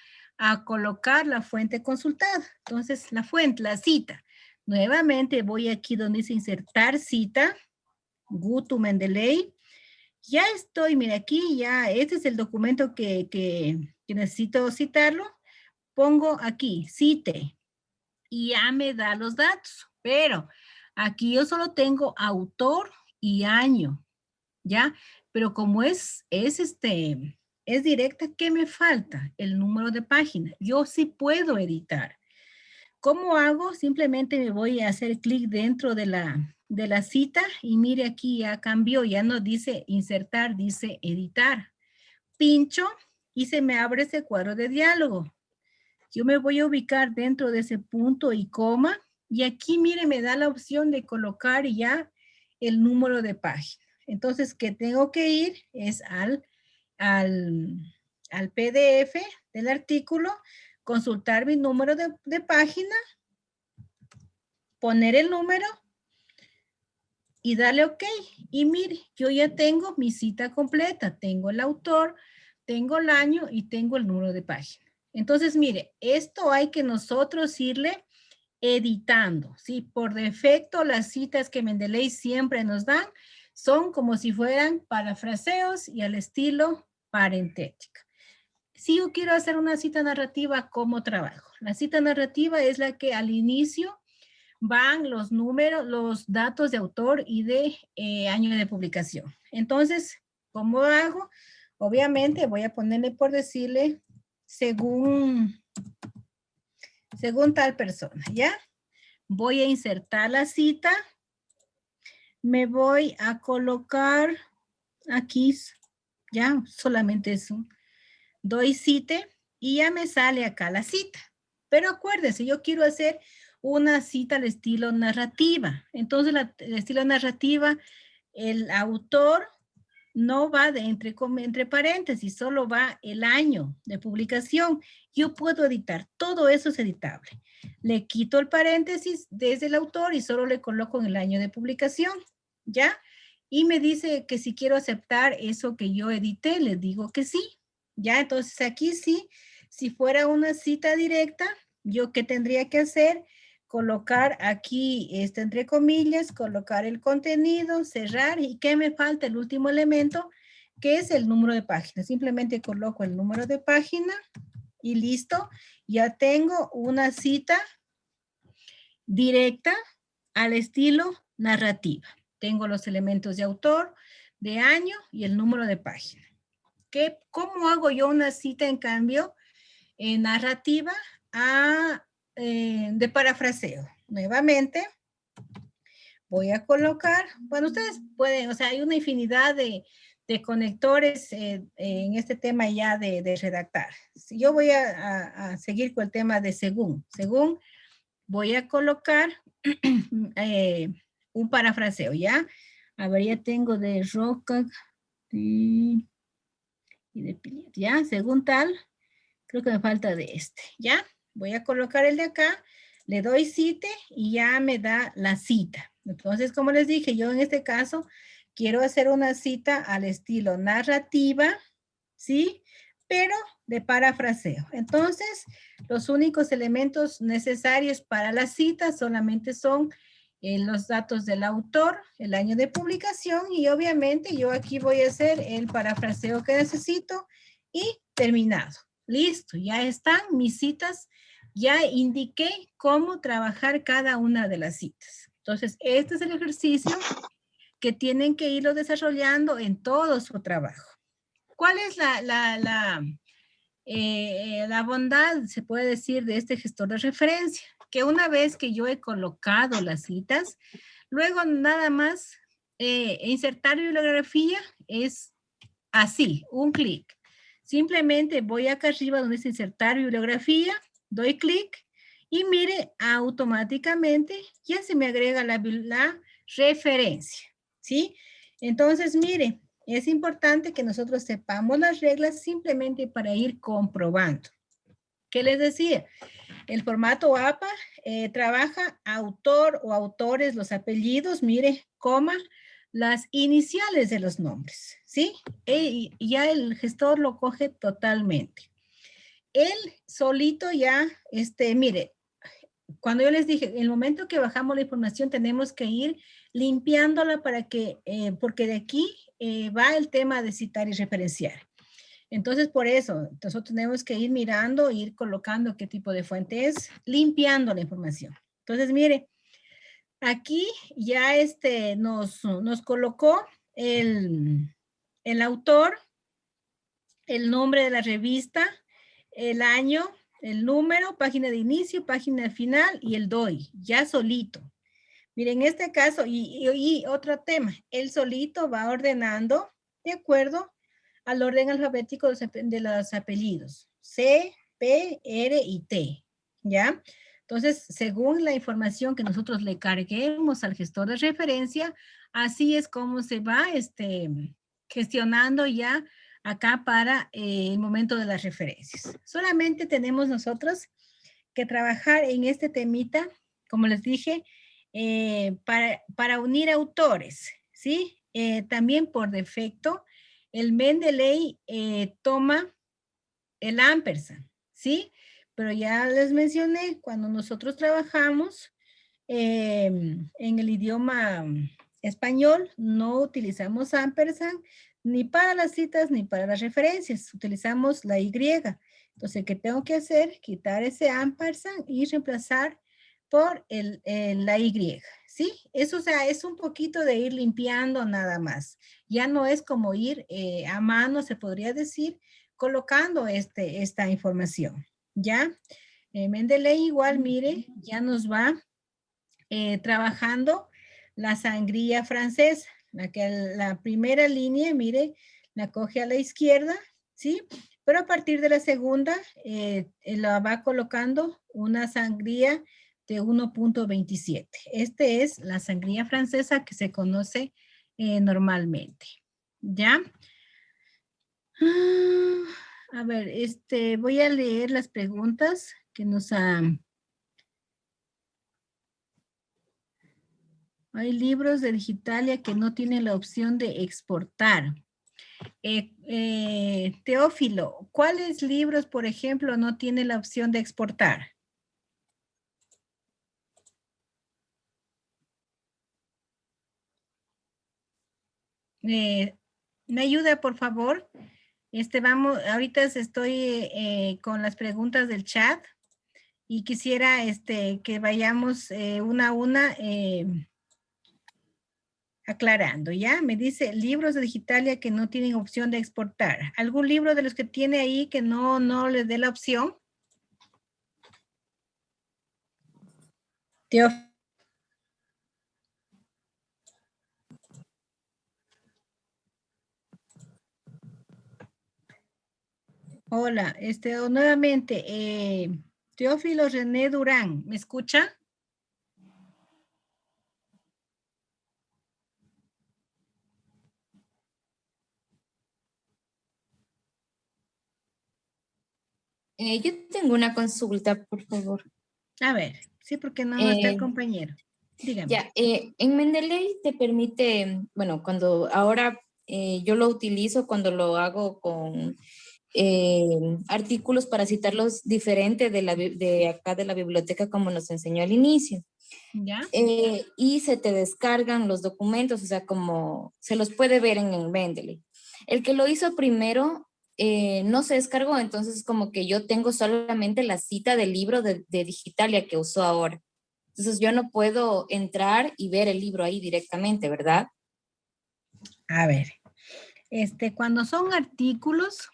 colocar la fuente consultada. Entonces, la fuente, la cita. Nuevamente voy aquí donde dice insertar cita, Guto Mendeley. Ya estoy, mira aquí, ya, este es el documento que necesito citarlo. Pongo aquí, cite, y ya me da los datos, pero aquí yo solo tengo autor y año, ¿ya? Pero como es directa, ¿qué me falta? El número de página. Yo sí puedo editar. ¿Cómo hago? Simplemente me voy a hacer clic dentro de la cita y mire aquí ya cambió, ya no dice insertar, dice editar. Pincho y se me abre ese cuadro de diálogo. Yo me voy a ubicar dentro de ese punto y coma y aquí mire me da la opción de colocar ya el número de página. Entonces, ¿qué tengo que ir? Es al al PDF del artículo, consultar mi número de página, poner el número y darle OK. Y mire, yo ya tengo mi cita completa. Tengo el autor, tengo el año y tengo el número de página. Entonces, mire, esto hay que nosotros irle editando, ¿sí? Por defecto, las citas que Mendeley siempre nos dan son como si fueran parafraseos y al estilo parentética. Si yo quiero hacer una cita narrativa, ¿cómo trabajo? La cita narrativa es la que al inicio van los números, los datos de autor y de año de publicación. Entonces, ¿cómo hago? Obviamente voy a ponerle por decirle según tal persona, ¿ya? Voy a insertar la cita. Me voy a colocar aquí, ya, solamente eso. Doy cita y ya me sale acá la cita. Pero acuérdense, yo quiero hacer una cita al estilo narrativa. Entonces, el estilo narrativa, el autor no va entre paréntesis, solo va el año de publicación. Yo puedo editar, todo eso es editable. Le quito el paréntesis desde el autor y solo le coloco en el año de publicación, ¿ya? Y me dice que si quiero aceptar eso que yo edité, le digo que sí, ¿ya? Entonces aquí sí, si fuera una cita directa, ¿yo qué tendría que hacer? Colocar aquí, entre comillas, colocar el contenido, cerrar, y ¿qué me falta? El último elemento, que es el número de página. Simplemente coloco el número de página y listo. Ya tengo una cita directa al estilo narrativa. Tengo los elementos de autor, de año y el número de página. ¿Cómo hago yo una cita, en cambio, narrativa de parafraseo? Nuevamente, voy a colocar, bueno, ustedes pueden, o sea, hay una infinidad de conectores en este tema ya de redactar. Si yo voy a seguir con el tema de según, voy a colocar un parafraseo, ¿ya? A ver, ya tengo de Roca y de Piliet, ¿ya? Según tal, creo que me falta de ¿ya? Voy a colocar el de acá, le doy cita y ya me da la cita. Entonces, como les dije, yo en este caso quiero hacer una cita al estilo narrativa, ¿sí? Pero de parafraseo. Entonces, los únicos elementos necesarios para la cita solamente son los datos del autor, el año de publicación y obviamente yo aquí voy a hacer el parafraseo que necesito y terminado. Listo, ya están mis citas, ya indiqué cómo trabajar cada una de las citas. Entonces, este es el ejercicio que tienen que irlo desarrollando en todo su trabajo. ¿Cuál es la bondad, se puede decir, de este gestor de referencia? Que una vez que yo he colocado las citas, luego nada más insertar bibliografía es así, un clic. Simplemente voy acá arriba donde dice insertar bibliografía, doy clic y mire, automáticamente ya se me agrega la referencia, ¿sí? Entonces, mire, es importante que nosotros sepamos las reglas simplemente para ir comprobando. ¿Qué les decía? El formato APA trabaja autor o autores, los apellidos, mire, coma, las iniciales de los nombres, ¿sí? Ya el gestor lo coge totalmente. Él solito ya, mire, cuando yo les dije, en el momento que bajamos la información tenemos que ir limpiándola para que, porque de aquí va el tema de citar y referenciar. Entonces, por eso, nosotros tenemos que ir mirando, ir colocando qué tipo de fuente es, limpiando la información. Entonces, mire, aquí ya nos colocó el autor, el nombre de la revista, el año, el número, página de inicio, página final y el DOI, ya solito. Miren, en este caso, y otro tema, él solito va ordenando de acuerdo al orden alfabético de los apellidos, C, P, R y T, ¿ya? Entonces, según la información que nosotros le carguemos al gestor de referencia, así es como se va gestionando ya acá para el momento de las referencias. Solamente tenemos nosotros que trabajar en este temita, como les dije, para unir autores, ¿sí? También por defecto, el Mendeley toma el ampersand, ¿sí? Pero ya les mencioné, cuando nosotros trabajamos en el idioma español, no utilizamos ampersand ni para las citas ni para las referencias, utilizamos la Y. Entonces, ¿qué tengo que hacer? Quitar ese ampersand y reemplazar por la Y, ¿sí? Eso, o sea, es un poquito de ir limpiando nada más. Ya no es como ir a mano, se podría decir, colocando esta información, ¿ya? Mendeley igual, mire, ya nos va trabajando la sangría francesa, la primera línea, mire, la coge a la izquierda, ¿sí? Pero a partir de la segunda, la va colocando una sangría de 1.27. Este es la sangría francesa que se conoce normalmente, ¿ya? A ver, voy a leer las preguntas que nos han... Hay libros de Digitalia que no tienen la opción de exportar. Teófilo, ¿cuáles libros, por ejemplo, no tienen la opción de exportar? ¿Me ayuda, por favor? Vamos, ahorita estoy con las preguntas del chat y quisiera que vayamos una a una aclarando, ¿ya? Me dice libros de Digitalia que no tienen opción de exportar. ¿Algún libro de los que tiene ahí que no les dé la opción? Teófilo. Hola, nuevamente, Teófilo René Durán, ¿me escucha? Yo tengo una consulta, por favor. A ver, sí, porque no está el compañero. Dígame. Ya, en Mendeley te permite, bueno, cuando ahora yo lo utilizo cuando lo hago con artículos para citarlos diferente de acá de la biblioteca como nos enseñó al inicio. ¿Ya? Y se te descargan los documentos, o sea, como se los puede ver en el Mendeley. El que lo hizo primero no se descargó, entonces como que yo tengo solamente la cita del libro de Digitalia que usó ahora. Entonces yo no puedo entrar y ver el libro ahí directamente, ¿verdad? A ver, cuando son artículos,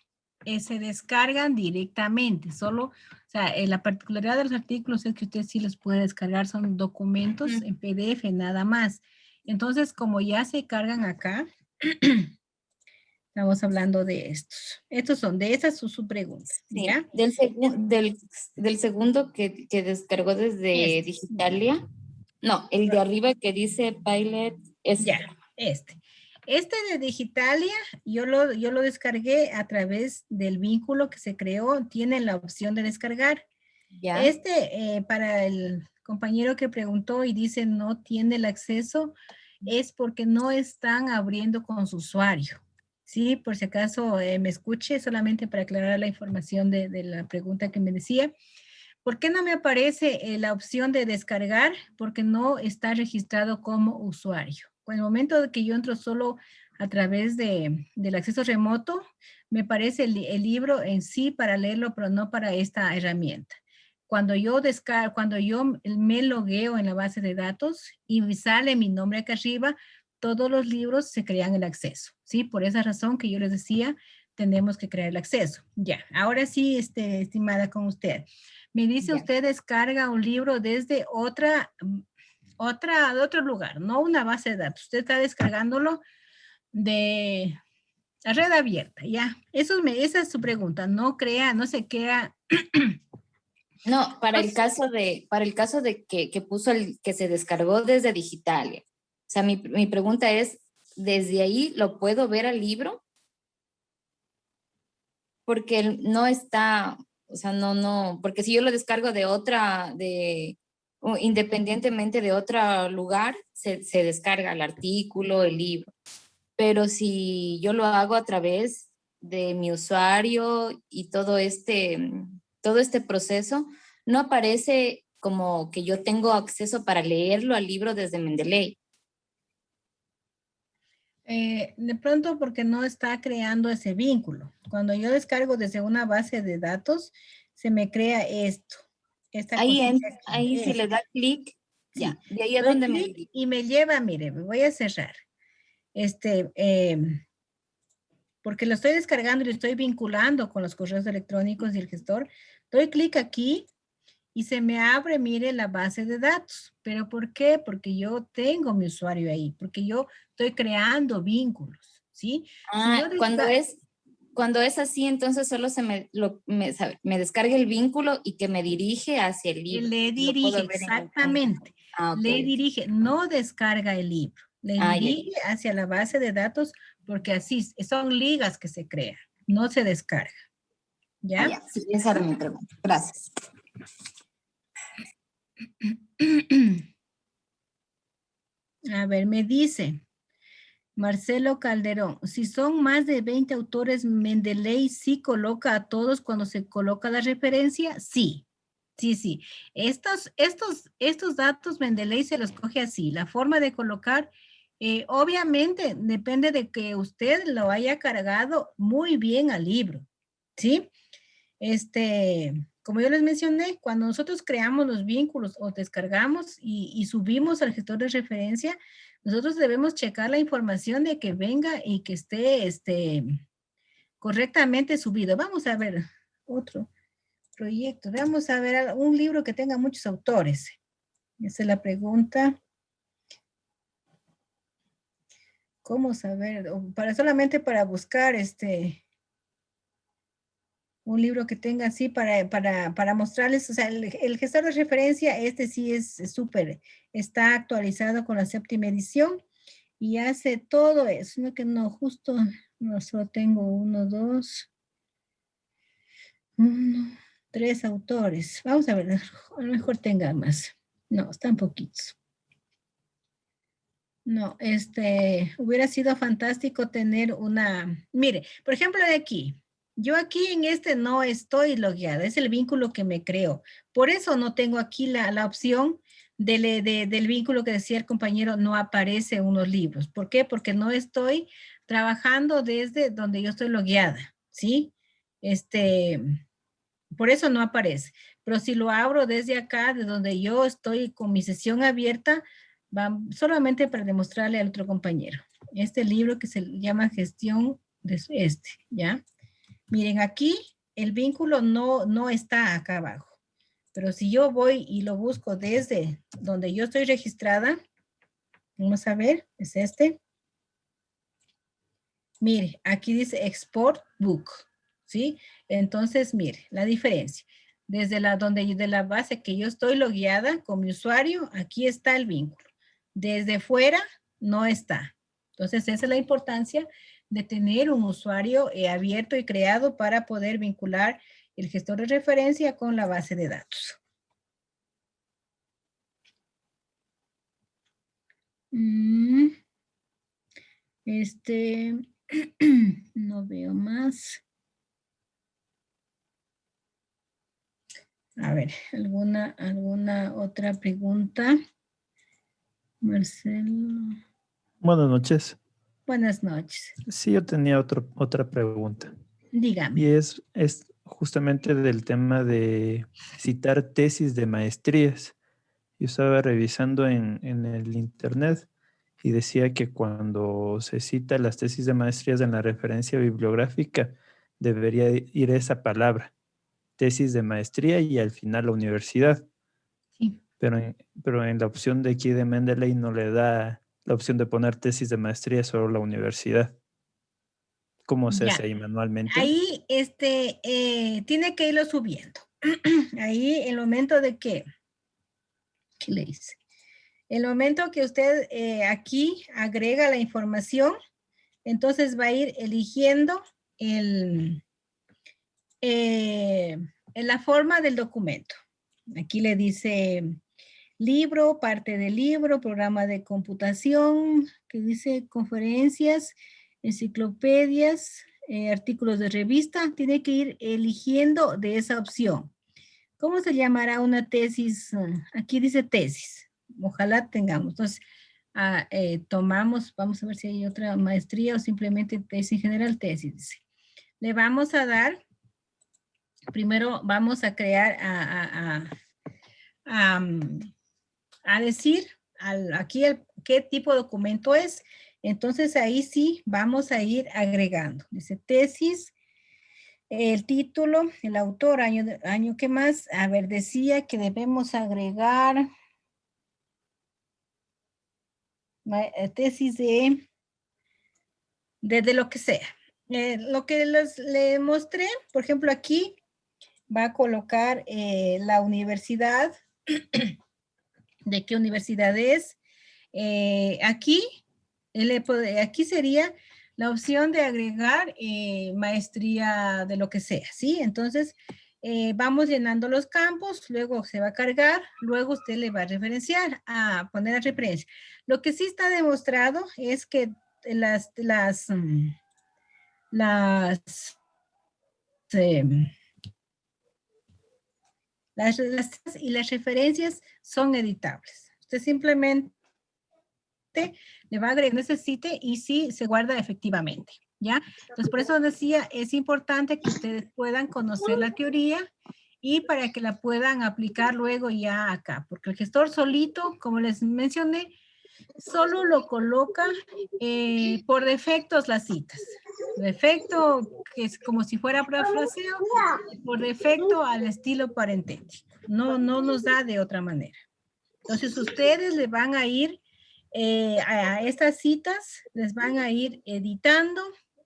se descargan directamente, solo, o sea, la particularidad de los artículos es que usted sí los puede descargar, son documentos en PDF, nada más. Entonces, como ya se cargan acá, estamos hablando de estos. Estos son, de esa es su pregunta, Sí, ¿ya? del segundo que descargó desde Digitalia. No, el de arriba que dice Pilot es... Ya, Este de Digitalia, yo lo descargué a través del vínculo que se creó, tiene la opción de descargar. Ya. Para el compañero que preguntó y dice no tiene el acceso, es porque no están abriendo con su usuario. Sí, por si acaso me escuche, solamente para aclarar la información de la pregunta que me decía. ¿Por qué no me aparece la opción de descargar? Porque no está registrado como usuario. Con el momento de que yo entro solo a través del acceso remoto, me aparece el libro en sí para leerlo, pero no para esta herramienta. Cuando yo me logueo en la base de datos y me sale mi nombre acá arriba, todos los libros se crean el acceso, ¿sí? Por esa razón que yo les decía, tenemos que crear el acceso. Ya, ahora sí, estimada con usted. Me dice usted descarga un libro desde otro lugar, no una base de datos. Usted está descargándolo de la red abierta, ya. Esa es su pregunta. No se crea. No, para el caso de que puso que se descargó desde Digitalia. O sea, mi pregunta es, ¿desde ahí lo puedo ver al libro? porque no está, o sea, no, porque si yo lo descargo de otra, o independientemente de otro lugar, se descarga el artículo, el libro. Pero si yo lo hago a través de mi usuario y todo este proceso, no aparece como que yo tengo acceso para leerlo al libro desde Mendeley. De pronto porque no está creando ese vínculo. Cuando yo descargo desde una base de datos, se me crea esto. Ahí si le da clic, sí. Ya, de ahí a Doy donde me clic dirige. y me lleva, mire, me voy a cerrar. Porque lo estoy descargando y lo estoy vinculando con los correos electrónicos y el gestor. Doy clic aquí y se me abre, mire, la base de datos. ¿Pero por qué? Porque yo tengo mi usuario ahí, porque yo estoy creando vínculos, ¿sí? Cuando es así, entonces solo me descarga el vínculo y que me dirige hacia el libro. Le dirige, exactamente. Le dirige, no descarga el libro. Le dirige hacia la base de datos porque así son ligas que se crean, no se descarga. ¿Ya? Sí, esa era mi pregunta. Gracias. A ver, me dice Marcelo Calderón, si son más de 20 autores, Mendeley sí coloca a todos cuando se coloca la referencia, sí. Sí. Estos datos Mendeley se los coge así. La forma de colocar, obviamente, depende de que usted lo haya cargado muy bien al libro, ¿sí? Como yo les mencioné, cuando nosotros creamos los vínculos o descargamos y subimos al gestor de referencia, nosotros debemos checar la información de que venga y que esté correctamente subido. Vamos a ver otro proyecto. Vamos a ver un libro que tenga muchos autores. Esa es la pregunta. ¿Cómo saber? Solamente para buscar un libro que tenga así para mostrarles, o sea, el gestor de referencia, sí es súper, está actualizado con la 7ª edición y hace todo eso, justo, no solo tengo 1, 2, 1, 3 autores. Vamos a ver, a lo mejor tenga más. No, están poquitos. No, hubiera sido fantástico tener mire, por ejemplo, de aquí, yo aquí en no estoy logueada, es el vínculo que me creo. Por eso no tengo aquí la opción del vínculo que decía el compañero, no aparece unos libros. ¿Por qué? Porque no estoy trabajando desde donde yo estoy logueada, ¿sí? Por eso no aparece. Pero si lo abro desde acá, de donde yo estoy con mi sesión abierta, solamente para demostrarle al otro compañero. Este libro que se llama Gestión de ¿ya? Miren, aquí el vínculo no está acá abajo. Pero si yo voy y lo busco desde donde yo estoy registrada, vamos a ver, es Mire, aquí dice Export Book, ¿sí? Entonces, mire, la diferencia. Desde de la base que yo estoy logueada con mi usuario, aquí está el vínculo. Desde fuera, no está. Entonces, esa es la importancia de tener un usuario abierto y creado para poder vincular el gestor de referencia con la base de datos. No veo más. A ver, ¿alguna otra pregunta? Marcelo. Buenas noches. Buenas noches. Sí, yo tenía otra pregunta. Dígame. Y es justamente del tema de citar tesis de maestrías. Yo estaba revisando en el internet y decía que cuando se cita las tesis de maestrías en la referencia bibliográfica, debería ir esa palabra, tesis de maestría y al final la universidad. Sí. Pero en la opción de aquí de Mendeley no le da la opción de poner tesis de maestría, solo la universidad. ¿Cómo se hace ahí manualmente? Ahí tiene que irlo subiendo. Ahí el momento de ¿qué le dice? El momento que usted aquí agrega la información, entonces va a ir eligiendo en la forma del documento. Aquí le dice libro, parte del libro, programa de computación, que dice conferencias, enciclopedias, artículos de revista. Tiene que ir eligiendo de esa opción. ¿Cómo se llamará una tesis? Aquí dice tesis. Ojalá tengamos. Entonces, tomamos, vamos a ver si hay otra maestría o simplemente tesis en general, tesis. Dice. Le vamos a dar, primero vamos a crear, a decir aquí qué tipo de documento es. Entonces ahí sí vamos a ir agregando. Dice tesis, el título, el autor, año que más. A ver, decía que debemos agregar tesis de lo que sea. Lo que le mostré, por ejemplo, aquí va a colocar la universidad, de qué universidad es. Aquí sería la opción de agregar maestría de lo que sea, ¿sí? Entonces, vamos llenando los campos, luego se va a cargar, luego usted le va a referenciar, a poner la referencia. Lo que sí está demostrado es que las y las referencias son editables. Usted simplemente le va a agregar necesite y sí se guarda efectivamente, ¿ya? Entonces, por eso decía, es importante que ustedes puedan conocer la teoría y para que la puedan aplicar luego ya acá, porque el gestor solito, como les mencioné, solo lo coloca por defectos las citas. Defecto, que es como si fuera parafraseo, por defecto al estilo parentético. No nos da de otra manera. Entonces, ustedes le van a ir a estas citas, les van a ir editando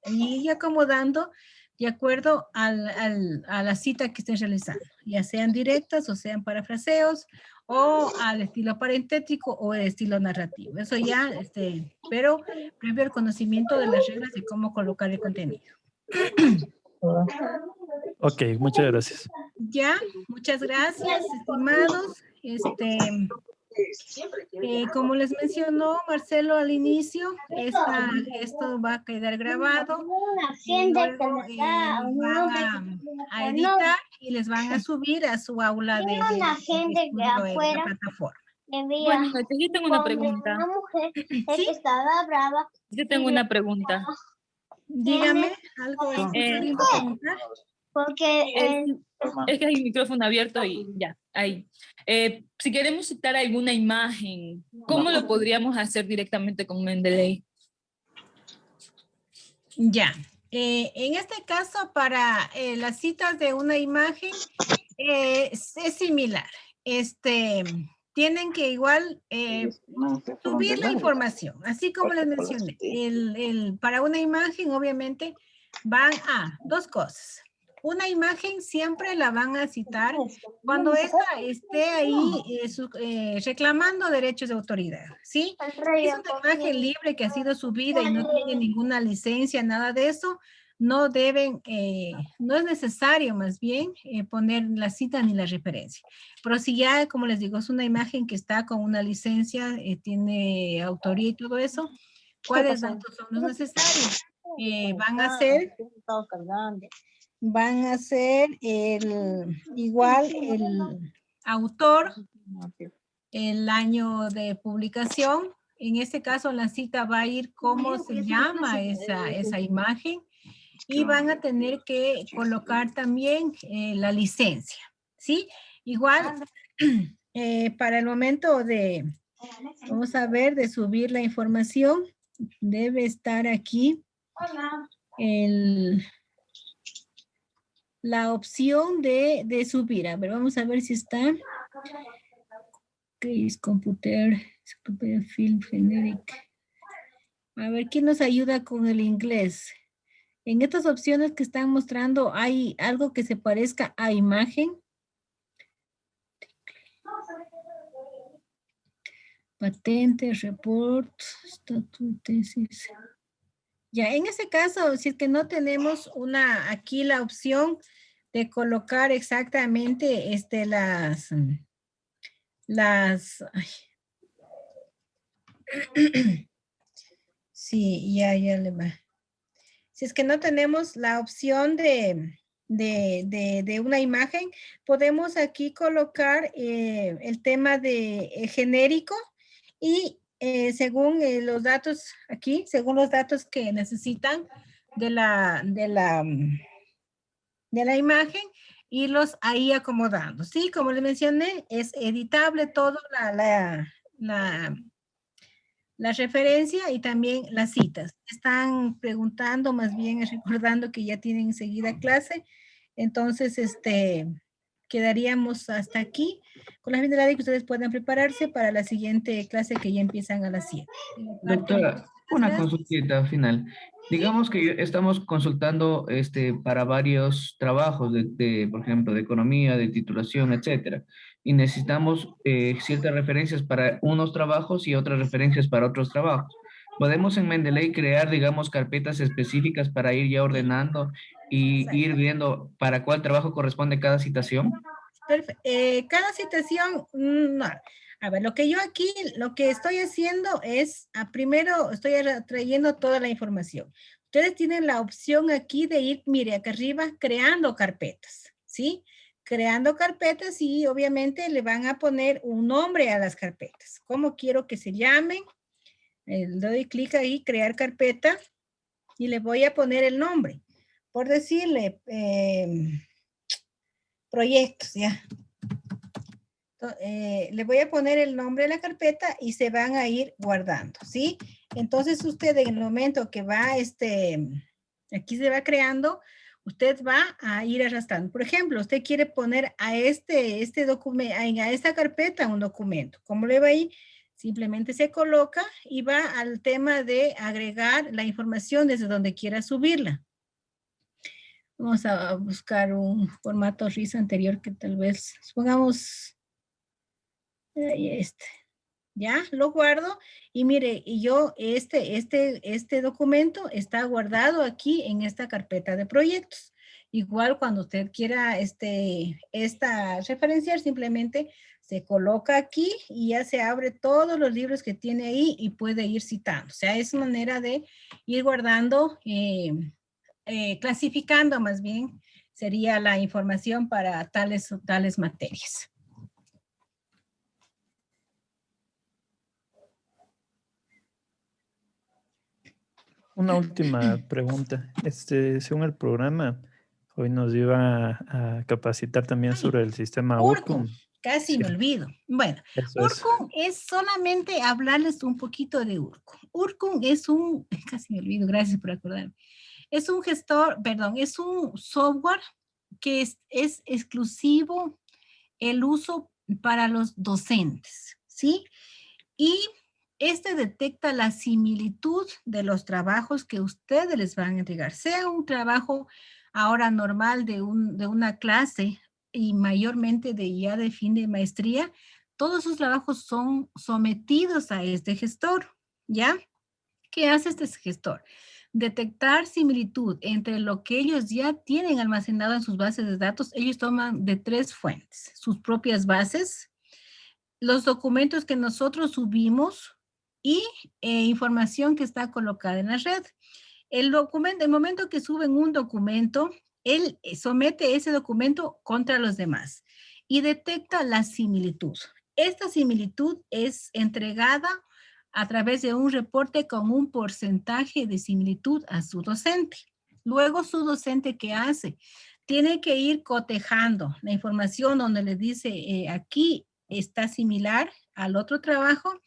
y acomodando de acuerdo a la cita que estén realizando, ya sean directas o sean parafraseos, o al estilo parentético o el estilo narrativo. Eso ya, pero previo el conocimiento de las reglas de cómo colocar el contenido. Ok, muchas gracias. Ya, muchas gracias, estimados. Como les mencionó Marcelo al inicio, esto va a quedar grabado. Luego van a editar y les van a subir a su aula de la plataforma. Buenas noches, yo tengo una pregunta. ¿Sí? Yo tengo una pregunta. Dígame, algo ¿queríamos preguntar? Porque es que hay un micrófono abierto y ya, ahí. Si queremos citar alguna imagen, ¿cómo lo podríamos hacer directamente con Mendeley? Ya. En este caso, para las citas de una imagen, es similar. Tienen que igual subir la información, así como les mencioné. Para una imagen, obviamente, van a dos cosas. Una imagen siempre la van a citar cuando esta esté ahí reclamando derechos de autoridad, ¿sí? Si es una imagen libre que ha sido subida y no tiene ninguna licencia, nada de eso, no deben, no es necesario más bien poner la cita ni la referencia. Pero si ya, como les digo, es una imagen que está con una licencia, tiene autoría y todo eso, ¿cuáles datos son los necesarios? Van a ser igual el autor, el año de publicación. En este caso, la cita va a ir cómo se llama esa imagen y van a tener que colocar también la licencia, ¿sí? Igual, para el momento de, vamos a ver, de subir la información, debe estar aquí la opción de subir. A ver, vamos a ver si está. Computer Film Generic. A ver, ¿quién nos ayuda con el inglés? En estas opciones que están mostrando, ¿hay algo que se parezca a imagen? Patente, report, estatus, tesis. Ya, en ese caso, si es que no tenemos aquí la opción de colocar exactamente ay. Sí, ya le va. Si es que no tenemos la opción de una imagen, podemos aquí colocar el tema de genérico y según los datos aquí, según los datos que necesitan de la imagen, irlos ahí acomodando. Sí, como les mencioné, es editable todo la referencia y también las citas. Están preguntando, más bien recordando que ya tienen enseguida clase. Entonces, quedaríamos hasta aquí con la finalidad de que ustedes puedan prepararse para la siguiente clase que ya empiezan a las 7. Doctora, una consultita final. Digamos que estamos consultando para varios trabajos, por ejemplo, de economía, de titulación, etcétera, y necesitamos ciertas referencias para unos trabajos y otras referencias para otros trabajos. Podemos en Mendeley crear, digamos, carpetas específicas para ir ya ordenando y ir viendo para cuál trabajo corresponde cada citación. Cada citación, no. A ver, lo que yo aquí, lo que estoy haciendo es, primero estoy trayendo toda la información. Ustedes tienen la opción aquí de ir, mire, acá arriba, creando carpetas, ¿sí? Creando carpetas y obviamente le van a poner un nombre a las carpetas. ¿Cómo quiero que se llamen? Le doy clic ahí, crear carpeta, y le voy a poner el nombre. Por decirle, proyectos, ya. Le voy a poner el nombre de la carpeta y se van a ir guardando, ¿sí? Entonces usted en el momento que va, aquí se va creando, usted va a ir arrastrando. Por ejemplo, usted quiere poner a documento, a esta carpeta un documento. ¿Cómo le va ahí? Simplemente se coloca y va al tema de agregar la información desde donde quiera subirla. Vamos a buscar un formato RIS anterior que tal vez, supongamos, ya lo guardo y mire, y yo este documento está guardado aquí en esta carpeta de proyectos. Igual cuando usted quiera esta referenciar, simplemente se coloca aquí y ya se abre todos los libros que tiene ahí y puede ir citando. O sea, es manera de ir guardando, clasificando más bien, sería la información para tales materias. Una última pregunta. Según el programa, hoy nos iba a capacitar también sobre el sistema Urkum. Casi me olvido. Bueno, Urkum es solamente hablarles un poquito de Urkum. Urkum es casi me olvido, gracias por acordarme. Es un es un software que es exclusivo el uso para los docentes, ¿sí? Y detecta la similitud de los trabajos que ustedes les van a entregar, sea un trabajo ahora normal de una clase y mayormente de fin de maestría, todos sus trabajos son sometidos a este gestor, ¿ya? ¿Qué hace este gestor? Detectar similitud entre lo que ellos ya tienen almacenado en sus bases de datos. Ellos toman de 3 fuentes, sus propias bases, los documentos que nosotros subimos y información que está colocada en la red. El momento que suben un documento, él somete ese documento contra los demás y detecta la similitud. Esta similitud es entregada a través de un reporte con un porcentaje de similitud a su docente. Luego, su docente, ¿qué hace? Tiene que ir cotejando la información donde le dice aquí está similar al otro trabajo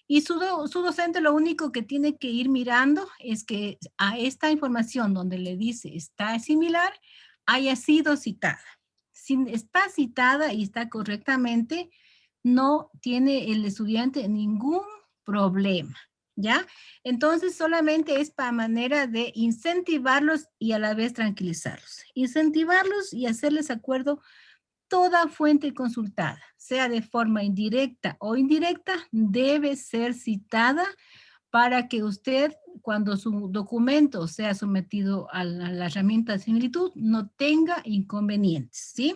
y su docente lo único que tiene que ir mirando es que a esta información donde le dice está similar haya sido citada. Si está citada y está correctamente, no tiene el estudiante ningún problema, ¿ya? Entonces solamente es para manera de incentivarlos y a la vez tranquilizarlos. Incentivarlos y hacerles acuerdo. Toda fuente consultada, sea de forma indirecta o indirecta, debe ser citada para que usted cuando su documento sea sometido a la herramienta de similitud, no tenga inconvenientes, ¿sí?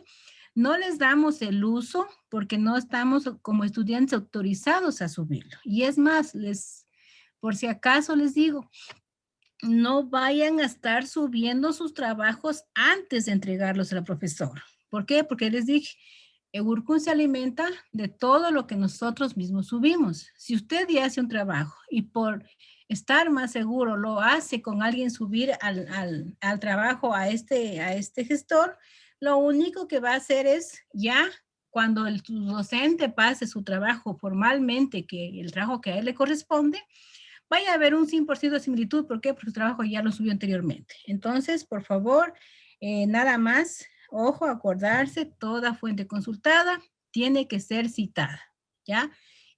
No les damos el uso porque no estamos como estudiantes autorizados a subirlo. Y es más, por si acaso les digo, no vayan a estar subiendo sus trabajos antes de entregarlos al profesor. ¿Por qué? Porque les dije, Urkun se alimenta de todo lo que nosotros mismos subimos. Si usted ya hace un trabajo y por estar más seguro lo hace con alguien subir al trabajo a este gestor, lo único que va a hacer es ya cuando el docente pase su trabajo formalmente, que el trabajo que a él le corresponde, vaya a haber un 100% de similitud. ¿Por qué? Porque su trabajo ya lo subió anteriormente. Entonces, por favor, nada más, ojo, acordarse, toda fuente consultada tiene que ser citada, ¿ya?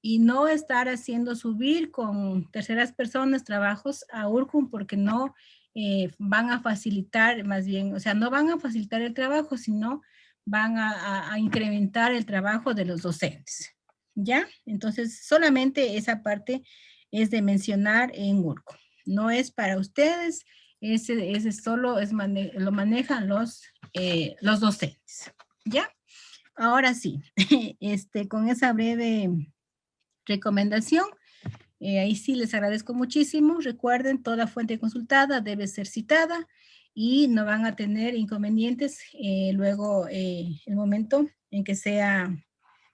Y no estar haciendo subir con terceras personas trabajos a Urkun porque no van a facilitar, más bien, o sea, no van a facilitar el trabajo, sino van a incrementar el trabajo de los docentes, ¿ya? Entonces, solamente esa parte es de mencionar en Urkun. No es para ustedes, ese solo lo manejan los docentes, ¿ya? Ahora sí, con esa breve recomendación, ahí sí les agradezco muchísimo. Recuerden, toda fuente consultada debe ser citada y no van a tener inconvenientes luego el momento en que sea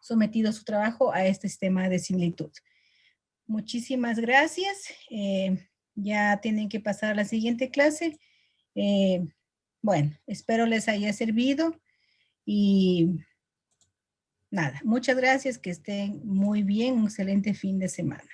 sometido su trabajo a este sistema de similitud. Muchísimas gracias. Ya tienen que pasar a la siguiente clase. Bueno, espero les haya servido y nada, muchas gracias, que estén muy bien, un excelente fin de semana.